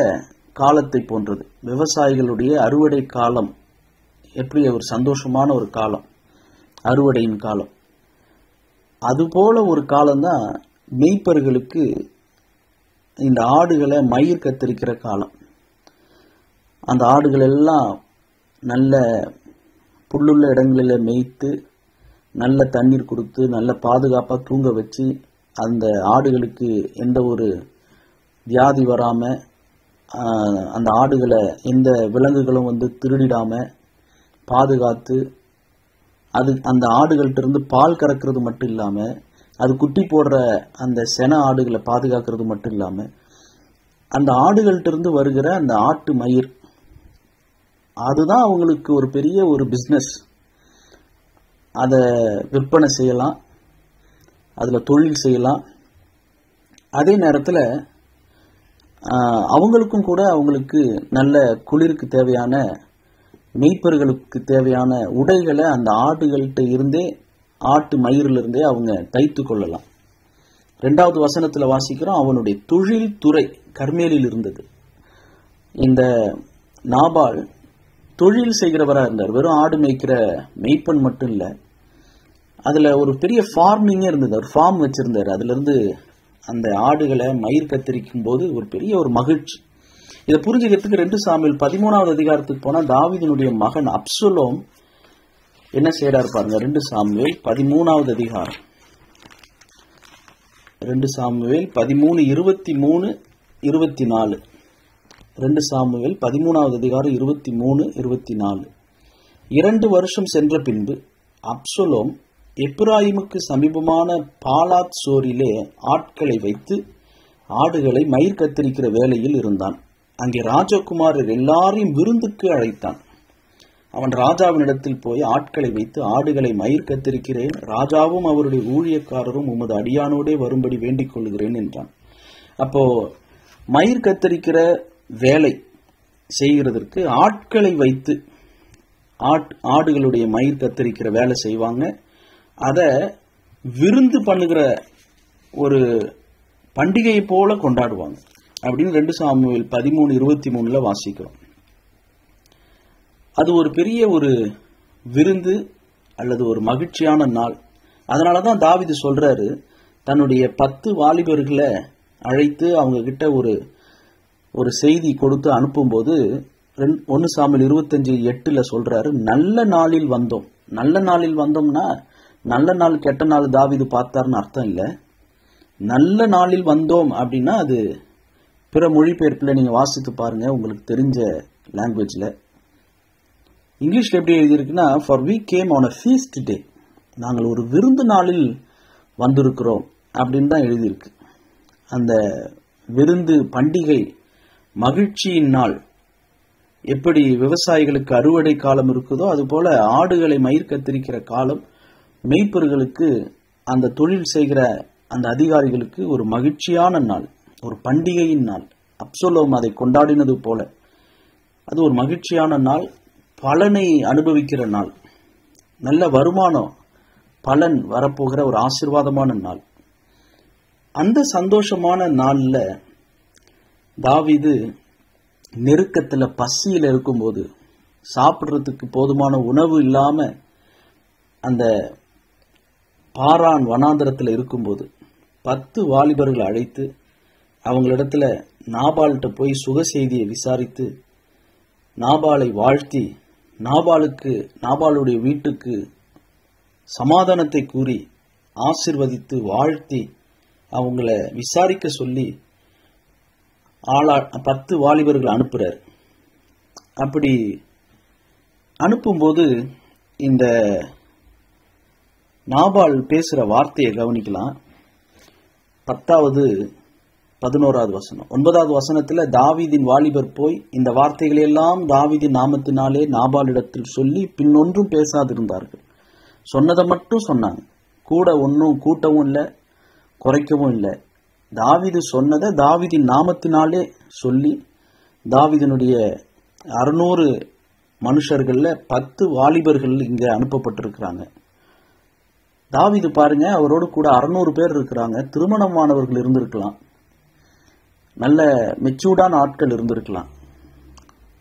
காலத்தை போன்றது. விவசாயிகளுடைய அறுவடை காலம் எப்படி ஒரு சந்தோஷமான ஒரு காலம், அறுவடையின் காலம். அதுபோல ஒரு காலம்தான் மேய்ப்பர்களுக்கு இந்த ஆடுகளை மயிர் கத்தரிக்கிற காலம். அந்த ஆடுகள் எல்லாம் நல்ல புல்லுள்ள இடங்களில் மேய்த்து, நல்ல தண்ணீர் கொடுத்து, நல்ல பாதுகாப்பாக தூங்க வச்சு, அந்த ஆடுகளுக்கு எந்த ஒரு வியாதி வராம, அந்த ஆடுகளை எந்த விலங்குகளும் வந்து திருடிடாம பாதுகாத்து, அது அந்த ஆடுகள்கிட்ட இருந்து பால் கறக்கிறது மட்டும் இல்லாம, அது குட்டி போடுற அந்த சென ஆடுகளை பாதுகாக்கிறது மட்டும் இல்லாம, அந்த ஆடுகள்கிட்ட இருந்து வருகிற அந்த ஆட்டு மயிர், அதுதான் அவங்களுக்கு ஒரு பெரிய ஒரு பிஸ்னஸ். அதை விற்பனை செய்யலாம், அதில் தொழில் செய்யலாம். அதே நேரத்தில் அவங்களுக்கும் கூட அவங்களுக்கு நல்ல குளிருக்கு தேவையான, மேய்ப்பர்களுக்கு தேவையான உடைகளை அந்த ஆடுகள்கிட்ட இருந்தே, ஆட்டு மயிரிலிருந்தே அவங்க தைத்து கொள்ளலாம். 2வது வசனத்தில் வாசிக்கிறோம், அவனுடைய தொழில் துறை கர்மேலில் இருந்தது. இந்த நாபால் தொழில் செய்கிறவராக இருந்தார். வெறும் ஆடு மேய்க்கிற மேய்ப்பன் மட்டும் இல்லை, அதில் ஒரு பெரிய ஃபார்மிங்கே இருந்தது. ஒரு ஃபார்ம் வச்சிருந்தார். அதுலேருந்து அந்த ஆடுகளை மயிர் கத்தரிக்கும் போது ஒரு பெரிய ஒரு மகிழ்ச்சி. இதை புரிஞ்சுக்கிறதுக்கு 2 சாமுவேல் 13வது அதிகாரத்துக்கு போனால் தாவீதினுடைய மகன் அப்சலோம் என்ன செய்யறாரு பாருங்க. 2 சாமுவேல் 13வது அதிகாரம், 2 சாமுவேல் 13:23, 24. 2 சாமுவேல் 13வது அதிகாரம் 23, 24. 2 வருஷம் சென்ற பின்பு அப்சலோம் எப்பிராயிமுக்கு சமீபமான பாலாத் சோரிலே ஆட்களை வைத்து ஆடுகளை மயிர் கத்தரிக்கிற வேலையில் இருந்தான். அங்கே ராஜகுமாரர் எல்லாரையும் விருந்துக்கு அழைத்தான். அவன் ராஜாவினிடத்தில் போய் ஆட்களை வைத்து ஆடுகளை மயிர் கத்தரிக்கிறேன், ராஜாவும் அவருடைய ஊழியக்காரரும் உமது அடியானோடே வரும்படி வேண்டிக் கொள்கிறேன் என்றான். அப்போ மயிர் கத்தரிக்கிற வேலை செய்கிறதற்கு ஆட்களை வைத்து ஆடுகளுடைய மயிர் கத்தரிக்கிற வேலை செய்வாங்க. அதை விருந்து பண்ணுகிற ஒரு பண்டிகையை போல கொண்டாடுவாங்க அப்படின்னு 2 சாமுவேல் 13:23 வாசிக்கிறோம். அது ஒரு பெரிய ஒரு விருந்து அல்லது ஒரு மகிழ்ச்சியான நாள். அதனாலதான் தாவீது சொல்றாரு, தன்னுடைய 10 வாலிபர்களை அழைத்து அவங்க கிட்ட ஒரு செய்தி கொடுத்து அனுப்பும்போது 1 சாமுவேல் 25:8 சொல்றாரு, நல்ல நாளில் வந்தோம். நல்ல நாளில் வந்தோம்னா நல்ல நாள் கெட்ட நாள் தாவீது பார்த்தாருன்னு அர்த்தம் இல்லை. நல்ல நாளில் வந்தோம் அப்படின்னா அது பிற மொழிபெயர்ப்பில் நீங்க வாசித்து பாருங்க, உங்களுக்கு தெரிஞ்ச லாங்குவேஜ்ல. இங்கிலீஷ்ல எப்படி எழுதியிருக்குன்னா, for we came on a feast day, நாங்கள் ஒரு விருந்து நாளில் வந்திருக்கிறோம் அப்படின்னு தான் எழுதியிருக்கு. அந்த விருந்து பண்டிகை மகிழ்ச்சியின் நாள். எப்படி விவசாயிகளுக்கு அறுவடை காலம் இருக்குதோ அதுபோல ஆடுகளை மயிர் கத்திரிக்கிற காலம் மேய்ப்பர்களுக்கு, அந்த தொழில் செய்கிற அந்த அதிகாரிகளுக்கு ஒரு மகிழ்ச்சியான நாள், ஒரு பண்டிகையின் நாள். அப்சலோம் அதை கொண்டாடினது போல அது ஒரு மகிழ்ச்சியான நாள், பலனை அனுபவிக்கிற நாள், நல்ல வருமானம், பலன் வரப்போகிற ஒரு ஆசீர்வாதமான நாள். அந்த சந்தோஷமான நாள்ல தாவீது நெருக்கத்துல பசியில் இருக்கும்போது, சாப்பிட்றதுக்கு போதுமான உணவு இல்லாம அந்த பாரான் வனாந்தரத்தில் இருக்கும்போது 10 வாலிபர்களை அழைத்து அவங்களிடத்துல நாபால்கிட்ட போய் சுக செய்தியை விசாரித்து, நாபாலை வாழ்த்தி, நாபாலுடைய வீட்டுக்கு சமாதானத்தை கூறி ஆசீர்வதித்து வாழ்த்தி அவங்கள விசாரிக்க சொல்லி 10 வாலிபர்கள் அனுப்புறார். அப்படி அனுப்பும்போது இந்த நாபால் பேசுற வார்த்தையை கவனிக்கலாம். 10வது 11வது வசனம். 9வது வசனத்துல தாவீதின் வாலிபர் போய் இந்த வார்த்தைகளை எல்லாம் தாவீதின் நாமத்தினாலே நாபாலிடத்தில் சொல்லி பின்னொன்றும் பேசாதிருந்தார்கள். சொன்னதை மட்டும் சொன்னாங்க, கூட ஒன்றும் கூட்டவும் இல்லை குறைக்கவும் இல்லை. தாவீது சொன்னதை தாவீதின் நாமத்தினாலே சொல்லி, தாவீதினுடைய 600 மனுஷர்கள்ல 10 வாலிபர்கள் இங்க அனுப்பப்பட்டிருக்கிறாங்க. தாவீது பாருங்க, அவரோடு கூட 600 பேர் இருக்கிறாங்க. திருமணமானவர்கள் இருந்திருக்கலாம், நல்ல மெச்சூர்டான ஆட்கள் இருந்திருக்கலாம்.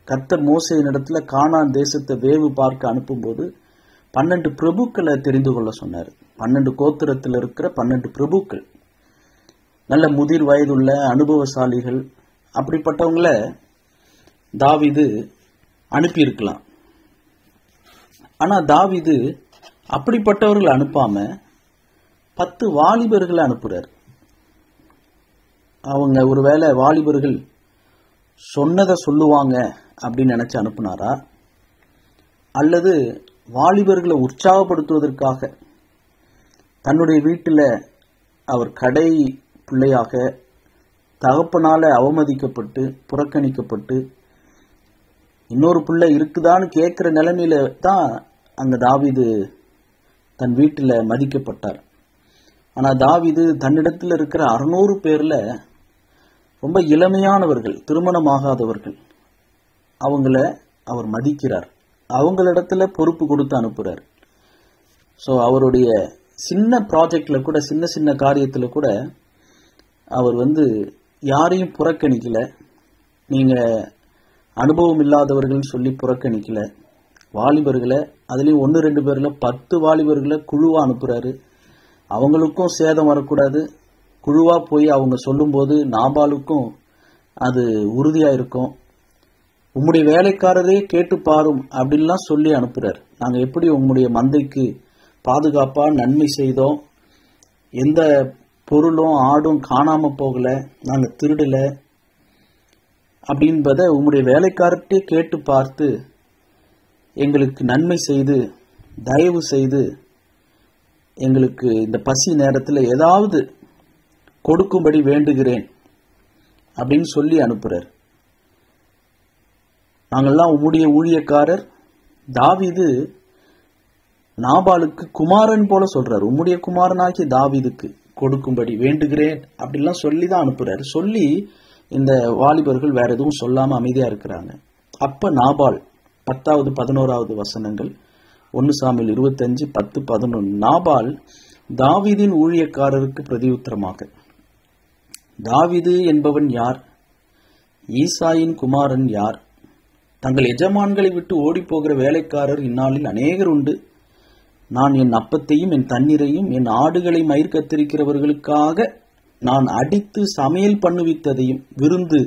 கர்த்தர் மோசேயின் இடத்துல கானான் தேசத்தை வேவு பார்க்க அனுப்பும்போது 12 பிரபுக்களை தெரிந்து கொள்ள சொன்னார். 12 கோத்திரத்தில் இருக்கிற 12 பிரபுக்கள், நல்ல முதிர் வயதுள்ள அனுபவசாலிகள். அப்படிப்பட்டவங்கள தாவீது அனுப்பியிருக்கலாம். ஆனா தாவீது அப்படிப்பட்டவர்களை அனுப்பாம 10 வாலிபர்களை அனுப்புறார். அவங்க ஒருவேளை வாலிபர்கள் சொன்னதை சொல்லுவாங்க அப்படின்னு நினைச்சு அனுப்புனாரா, அல்லது வாலிபர்களை உற்சாகப்படுத்துவதற்காக தன்னுடைய வீட்டில் அவர் கடை பிள்ளையாக தகப்பனால அவமதிக்கப்பட்டு புறக்கணிக்கப்பட்டு இன்னொரு பிள்ளை இருக்குதான்னு கேட்கிற நிலைமையில தான் அங்க தாவீது தன் வீட்டில் மதிக்கப்பட்டார். ஆனா தாவீது தன்னிடத்தில் இருக்கிற 600 பேர்ல ரொம்ப இளமையானவர்கள், திருமணமாகாதவர்கள், அவங்கள அவர் மதிக்கிறார். அவங்களிடத்துல பொறுப்பு கொடுத்து அனுப்புறார். ஸோ அவருடைய சின்ன ப்ராஜெக்ட்ல கூட, சின்ன சின்ன காரியத்துல கூட அவர் யாரையும் புறக்கணிக்கல. நீங்க அனுபவம் இல்லாதவர்கள் சொல்லி புறக்கணிக்கல. வாலிபர்களை, அதுலயும் 1-2 பேர்ல 10 வாலிபர்களை குழுவா அனுப்புறாரு. அவங்களுக்கும் சேதம் வரக்கூடாது. குழுவா போய் அவங்க சொல்லும்போது நாபாலுக்கும் அது உறுதியா இருக்கும். உம்முடைய வேலைக்காரரே கேட்டு பாரும் அப்படின்லாம் சொல்லி அனுப்புறாரு. நாங்க எப்படி உம்முடைய மந்தைக்கு பாதுகாப்பா நன்மை செய்தோம், எந்த பொருளும் ஆடும் காணாம போகல, நாங்க திருடல அப்படின்பத உம்முடைய வேலைக்காரர்கிட்டே கேட்டு பார்த்து எங்களுக்கு நன்மை செய்து தயவு செய்து எங்களுக்கு இந்த பசி நேரத்தில் ஏதாவது கொடுக்கும்படி வேண்டுகிறேன் அப்படின்னு சொல்லி அனுப்புறார். நாங்கள்லாம் உம்முடைய ஊழியக்காரர். தாவீது நாபாலுக்கு குமாரன் போல சொல்றாரு, உம்முடைய குமாரனாகி தாவீதுக்கு கொடுக்கும்படி வேண்டுகிறேன் அப்படிலாம் சொல்லி தான் அனுப்புறாரு. சொல்லி இந்த வாலிபர்கள் வேற எதுவும் சொல்லாம அமைதியா இருக்கிறாங்க. அப்ப நாபால் 10வது 11வது வசனங்கள் 1 சாமுவேல் 25 10 11. நாபால் தாவீதின் ஊழியக்காரருக்கு பிரதியுத்தரமாக, தாவீது என்பவன் யார்? ஈசாயின் குமாரன் யார்? தங்கள் எஜமான்களை விட்டு ஓடிப்போகிற வேலைக்காரர் இந்நாளில் அநேகர் உண்டு. நான் என் அப்பத்தையும் என் தண்ணீரையும் என் ஆடுகளை மயிர் கத்திரிக்கிறவர்களுக்காக நான் அடித்து சமையல் பண்ணுவித்ததையும் விருந்து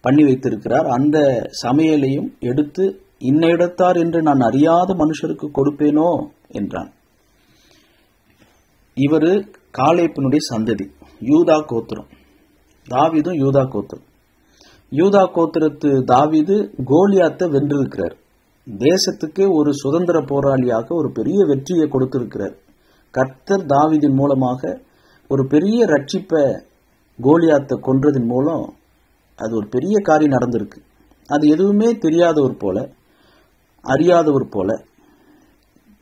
பண்ணி வைத்திருக்கிறார். அந்த சமையலையும் எடுத்து இன்ன இடத்தார் என்று நான் அறியாத மனுஷருக்கு கொடுப்பேனோ என்றான். இவரு காலேப்பினுடைய சந்ததி, யூதா கோத்திரம். தாவீதும் யூதா கோத்திரம். யூதா கோத்திரத்து தாவீது கோலியாத்தை வென்றிருக்கிறார். தேசத்துக்கு ஒரு சுதந்திர போராளியாக ஒரு பெரிய வெற்றியை கொடுத்திருக்கிறார். கர்த்தர் தாவீதின் மூலமாக ஒரு பெரிய ரட்சிப்பை கோலியாத்தை கொன்றதின் மூலம் அது ஒரு பெரிய காரியம் நடந்திருக்கு. அது எதுவுமே தெரியாதவர் போல, அறியாதவர் போல,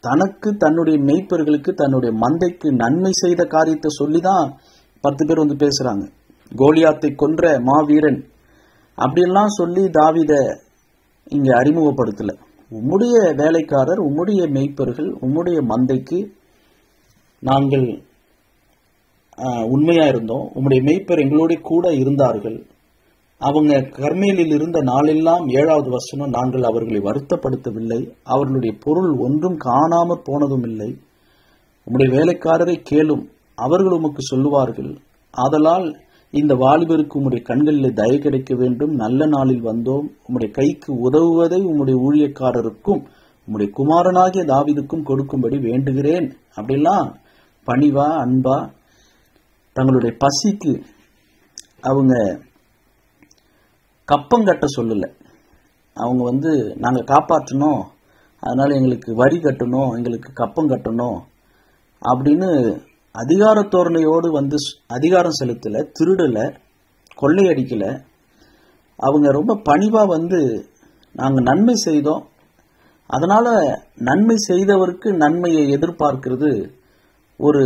தனக்கு தன்னுடைய மெய்ப்பர்களுக்கு தன்னுடைய மந்தைக்கு நன்மை செய்த காரியத்தை சொல்லிதான் 10 பேர் பேசுறாங்க. கோலியாத்தை கொன்ற மாவீரன் அப்படியெல்லாம் சொல்லி தாவீத இங்க அறிமுகப்படுத்தல. உம்முடைய வேலைக்காரர், உம்முடைய மெய்ப்பர்கள், உம்முடைய மந்தைக்கு நாங்கள் உண்மையா இருந்தோம். உம்முடைய மெய்ப்பர் எங்களோட கூட இருந்தார்கள். அவங்க கர்மேலில் இருந்த நாளெல்லாம் 7வது வசனம், நாங்கள் அவர்களை வருத்தப்படுத்தவில்லை, அவர்களுடைய பொருள் ஒன்றும் காணாமற் போனதும் இல்லை. உம்முடைய வேலைக்காரரை கேளும், அவர்கள் உமக்கு சொல்லுவார்கள். ஆதலால் இந்த வாலிபருக்கு உம்முடைய கண்களில் தயை கிடைக்க வேண்டும். நல்ல நாளில் வந்தோம். உம்முடைய கைக்கு உதவுவதை உம்முடைய ஊழியக்காரருக்கும் உம்முடைய குமாரனாகிய தாவீதுக்கும் கொடுக்கும்படி வேண்டுகிறேன். அப்படிலாம் பணிவா அன்பா தங்களுடைய பசிக்கு அவங்க கப்பம் கட்ட சொல்லல. அவங்க நாங்க காப்பாற்றணும், அதனால எங்களுக்கு வரி கட்டணும், எங்களுக்கு கப்பம் கட்டணும் அப்படின்னு அதிகார தோரணையோடு அதிகாரம் செலுத்தல, திருடல, கொள்ளையடிக்கல. அவங்க ரொம்ப பணிவா நாங்க நன்மை செய்தோம், அதனால நன்மை செய்தவருக்கு நன்மையை எதிர்பார்க்கிறது ஒரு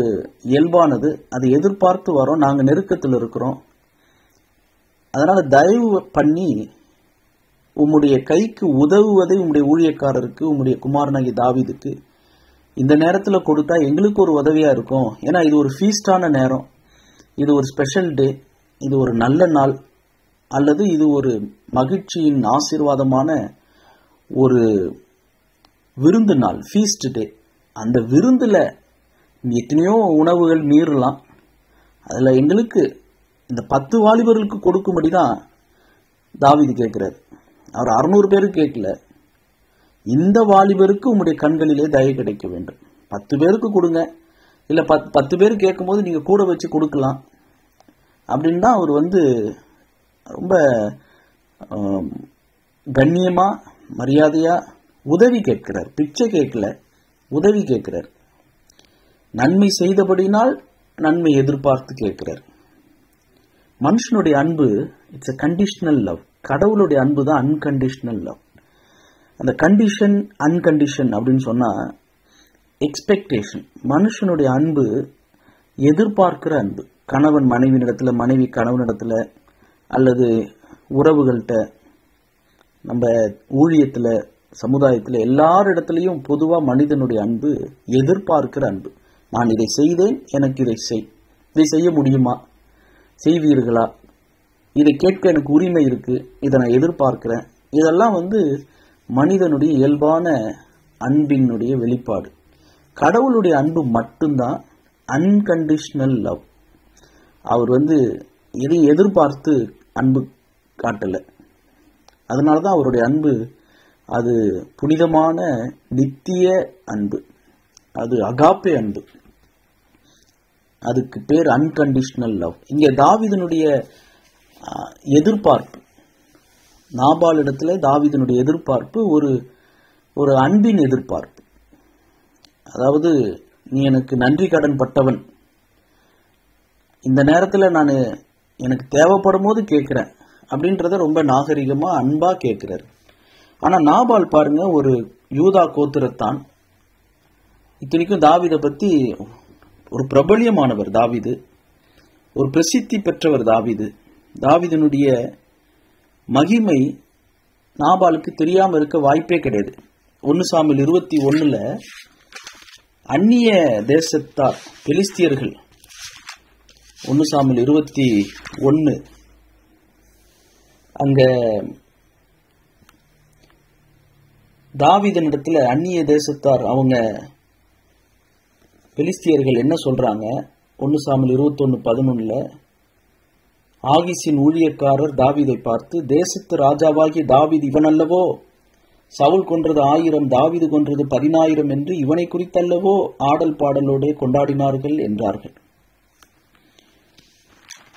இயல்பானது. அதை எதிர்பார்த்து வரோம். நாங்க நெருக்கத்தில் இருக்கிறோம், அதனால தயவு பண்ணி உம்முடைய கைக்கு உதவுவதை உம்முடைய ஊழியக்காரருக்கு, உம்முடைய குமாரனாகிய தாவீதுக்கு இந்த நேரத்துல கொடுத்தா எங்களுக்கு ஒரு உதவியா இருக்கும். ஏன்னா இது ஒரு ஃபீஸ்டான நேரம், இது ஒரு ஸ்பெஷல் டே, இது ஒரு நல்ல நாள், அல்லது இது ஒரு மகிழ்ச்சியின் ஆசீர்வாதமான ஒரு விருந்து நாள், ஃபீஸ்ட் டே. அந்த விருந்துல எத்தனையோ உணவுகள் மீறலாம். அதுல எங்களுக்கு இந்த 10 வாலிபர்களுக்கு கொடுக்கும்படிதான் தாவீது கேட்கிறார். அவர் 600 பேருக்கு கேட்கல. இந்த வாலிபருக்கு உங்களுடைய கண்களிலே தயை கிடைக்க வேண்டும். 10 பேருக்கு கொடுங்க, இல்ல 10 பேர் கேட்கும் போது நீங்க கூட வச்சு கொடுக்கலாம் அப்படின்னு தான் அவர் ரொம்ப கண்ணியமா மரியாதையா உதவி கேட்கிறார். பிச்சை கேட்கல, உதவி கேட்கிறார். நன்மை செய்தபடினால் நன்மை எதிர்பார்த்து கேட்கிறார். மனுஷனுடைய அன்பு இட்ஸ் a கண்டிஷனல் லவ். கடவுளுடைய அன்பு தான் அன்கண்டிஷனல் லவ். அந்த கண்டிஷன் அன்கண்டிஷன் அப்படின்னு சொன்னா எக்ஸ்பெக்டேஷன். மனுஷனுடைய அன்பு எதிர்பார்க்கிற அன்பு. கணவன் மனைவியிடத்துல, மனைவி கணவனிடத்துல, அல்லது உறவுகள்கிட்ட, நம்ம ஊழியத்துல, சமுதாயத்துல, எல்லாரிடத்துலையும் பொதுவா மனிதனுடைய அன்பு எதிர்பார்க்கிற அன்பு. நான் இதை செய்தேன், எனக்கு இதை செய்ய முடியுமா, செய்வீர்களா, இதை கேட்க எனக்கு உரிமை இருக்கு, இதை நான் எதிர்பார்க்கிறேன். இதெல்லாம் மனிதனுடைய இயல்பான அன்பினுடைய வெளிப்பாடு. கடவுளுடைய அன்பு மட்டும்தான் அன்கண்டிஷனல் லவ். அவர் எதையும் எதிர்பார்த்து அன்பு காட்டல. அதனாலதான் அவருடைய அன்பு அது புனிதமான நித்திய அன்பு, அது அகாப்பே அன்பு. அதுக்கு பேர் அன்கண்டிஷனல் லவ். இங்க தாவீதினுடைய எதிர்பார்ப்பு, நாபால் இடத்துல தாவீதினுடைய எதிர்பார்ப்பு ஒரு அன்பின் எதிர்பார்ப்பு. அதாவது, நீ எனக்கு நன்றி கடன் பட்டவன், இந்த நேரத்தில் நான் எனக்கு தேவைப்படும் போது கேட்கிறேன் அப்படின்றத ரொம்ப நாகரிகமா அன்பா கேட்கிறார். ஆனா நாபால் பாருங்க, ஒரு யூதா கோத்திரத்தான். இத்தனைக்கும் தாவீதை பத்தி ஒரு பிரபல்யமானவர் தாவீது, ஒரு பிரசித்தி பெற்றவர் தாவீது. தாவீதினுடைய மகிமை நாபாலுக்கு தெரியாம இருக்க வாய்ப்பே கிடையாது. 1 சாமுவேல் 21 அந்நிய தேசத்தார் பெலிஸ்தியர்கள், 1 சாமுவேல் 21 அங்க தாவீதினிடத்துல அந்நிய தேசத்தார் அவங்க பெலிஸ்தியர்கள் என்ன சொல்றாங்க? 1 சாமுவேல் 21:11 ஆகீசின் ஊழியக்காரர் தாவீதை பார்த்து, தேசத்து ராஜாவாகிய தாவீது இவன் அல்லவோ? சவுல் கொன்றது 1000, தாவீது கொன்றது 10,000 என்று இவனை குறித்தல்லவோ ஆடல் பாடலோட கொண்டாடினார்கள் என்றார்கள்.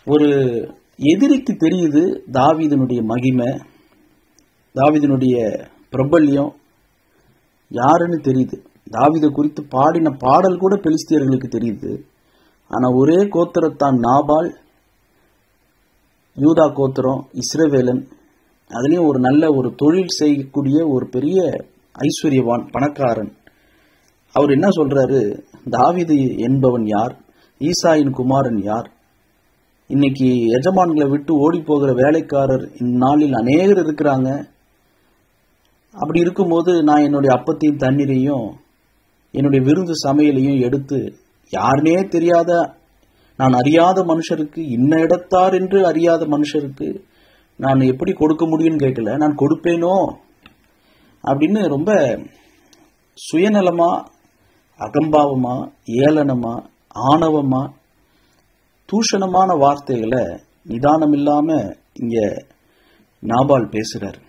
ஒரு எதிரிக்கு தெரியுது தாவீதினுடைய மகிமை, தாவீதினுடைய பிரபல்யம் யாருன்னு தெரியுது. தாவீதை குறித்து பாடின பாடல் கூட பெலிஸ்தியர்களுக்கு தெரியுது. ஆனா ஒரே கோத்திரத்தான் நாபால், யூதா கோத்திரம், இஸ்ரவேலன். அதுலயும் ஒரு நல்ல ஒரு தொழில் செய்யக்கூடிய ஒரு பெரிய ஐஸ்வர்யவான், பணக்காரன். அவர் என்ன சொல்றாரு? தாவீது என்பவன் யார்? ஈசாயின் குமாரன் யார்? இன்னைக்கு எஜமான்களை விட்டு ஓடி போகிற வேலைக்காரர் இந்நாளில் அநேகர் இருக்கிறாங்க. அப்படி இருக்கும்போது நான் என்னுடைய அப்பத்தையும் தண்ணீரையும் என்னுடைய விருந்து சமையலையும் எடுத்து யாருனே தெரியாத, நான் அறியாத மனுஷருக்கு, இன்ன இடத்தார் என்று அறியாத மனுஷருக்கு நான் எப்படி கொடுக்க முடியும்னு கேட்கல, நான் கொடுப்பேனோ அப்படின்னு ரொம்ப சுயநலமா, அகம்பாவமா, ஏளனமா, ஆணவமா, தூஷணமான வார்த்தைகளை நிதானம் இல்லாம இங்க நாபால் பேசுறார்.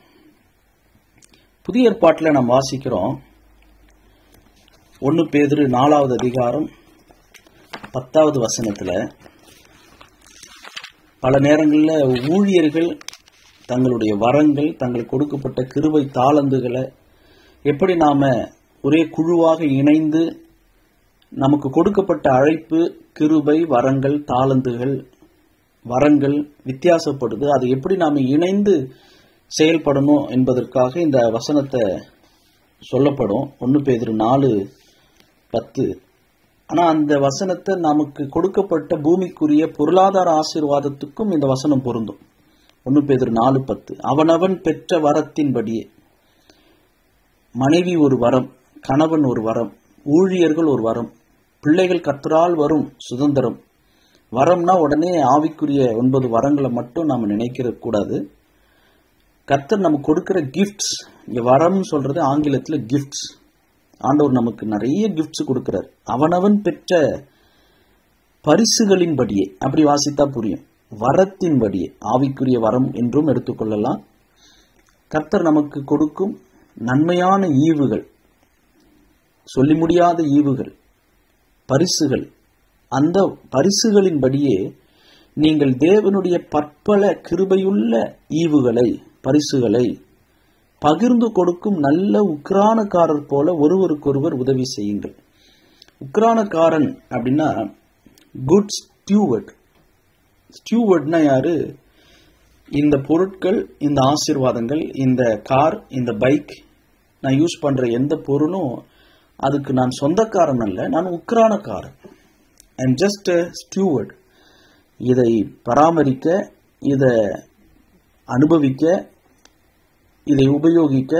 புதிய ஏற்பாட்டில் நாம் வாசிக்கிறோம், 1 பேதுரு 4வது அதிகாரம் 10வது வசனத்துல, பல நேரங்களில் ஊழியர்கள் தங்களுடைய வரங்கள், தங்களுக்கு கொடுக்கப்பட்ட கிருபை தாளந்துகளை எப்படி நாம ஒரே குழுவாக இணைந்து, நமக்கு கொடுக்கப்பட்ட அழைப்பு, கிருபை, வரங்கள், தாளந்துகள், வரங்கள் வித்தியாசப்படுது, அது எப்படி நாம இணைந்து செயல்படணும் என்பதற்காக இந்த வசனத்தை சொல்லப்படும். 1 பேதுரு 4:10. ஆனா அந்த வசனத்தை நமக்கு கொடுக்கப்பட்ட பூமிக்குரிய பொருளாதார ஆசீர்வாதத்துக்கும் இந்த வசனம் பொருந்தும். 1 பேதுரு 4:10. அவனவன் பெற்ற வரத்தின்படியே, மனைவி ஒரு வரம், கணவன் ஒரு வரம், ஊழியர்கள் ஒரு வரம், பிள்ளைகள் கர்த்தரால் வரும் சுதந்திரம். வரம்னா உடனே ஆவிக்குரிய 9 வரங்களை மட்டும் நாம நினைக்கிற கூடாது. கர்த்தர் நமக்கு கொடுக்கிற கிஃப்ட்ஸ், இங்க வரம் சொல்றது ஆங்கிலத்துல கிஃப்ட்ஸ். ஆண்டவர் நமக்கு நிறைய கிஃப்ட்ஸ் கொடுக்கிறார். அவனவன் பெற்ற பரிசுகளின்படியே, அப்படி வாசித்தா புரியும், வரத்தின்படியே, ஆவிக்குரிய வரம் என்றும் எடுத்துக்கொள்ளலாம். கர்த்தர் நமக்கு கொடுக்கும் நன்மையான ஈவுகள், சொல்லி முடியாத ஈவுகள், பரிசுகள், அந்த பரிசுகளின்படியே நீங்கள் தேவனுடைய பற்பல கிருபையுள்ள ஈவுகளை, பரிசுகளை பகிர்ந்து கொடுக்கும் நல்ல உக்ரானக்காரர் போல ஒருவருக்கொருவர் உதவி செய்யுங்கள். உக்ரானக்காரன் அப்படின்னா குட் ஸ்டியூவர்ட். ஸ்டியூவர்ட்னா யாரு? இந்த பொருட்கள், இந்த ஆசீர்வாதங்கள், இந்த கார், இந்த பைக், நான் யூஸ் பண்ற எந்த பொருளும் அதுக்கு நான் சொந்தக்காரன் அல்ல, நான் உக்ரானக்காரன். I'm just ஸ்டியூவர்ட். இதை பராமரிக்க, இதை அனுபவிக்க, இதை உபயோகிக்க,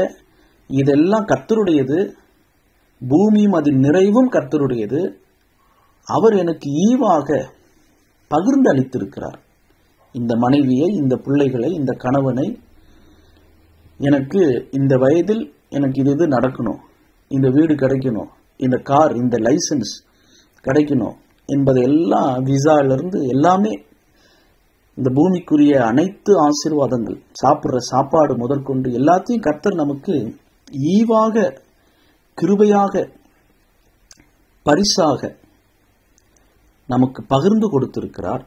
இதெல்லாம் கர்த்தருடையது. பூமியும் அதன் நிறைவும் கர்த்தருடையது. அவர் எனக்கு ஈவாக பகிர்ந்து அளித்திருக்கிறார். இந்த மனைவியை, இந்த பிள்ளைகளை, இந்த கணவனை, எனக்கு இந்த வயதில் எனக்கு இது நடக்கணும், இந்த வீடு கிடைக்கணும், இந்த கார், இந்த லைசன்ஸ் கிடைக்கணும் என்பதெல்லாம், விசாலிருந்து எல்லாமே, இந்த பூமிக்குரிய அனைத்து ஆசீர்வாதங்கள், சாப்பிட்ற சாப்பாடு முதற்கொண்டு எல்லாத்தையும் கர்த்தர் நமக்கு ஈவாக, கிருபையாக, பரிசாக நமக்கு பகிர்ந்து கொடுத்திருக்கிறார்.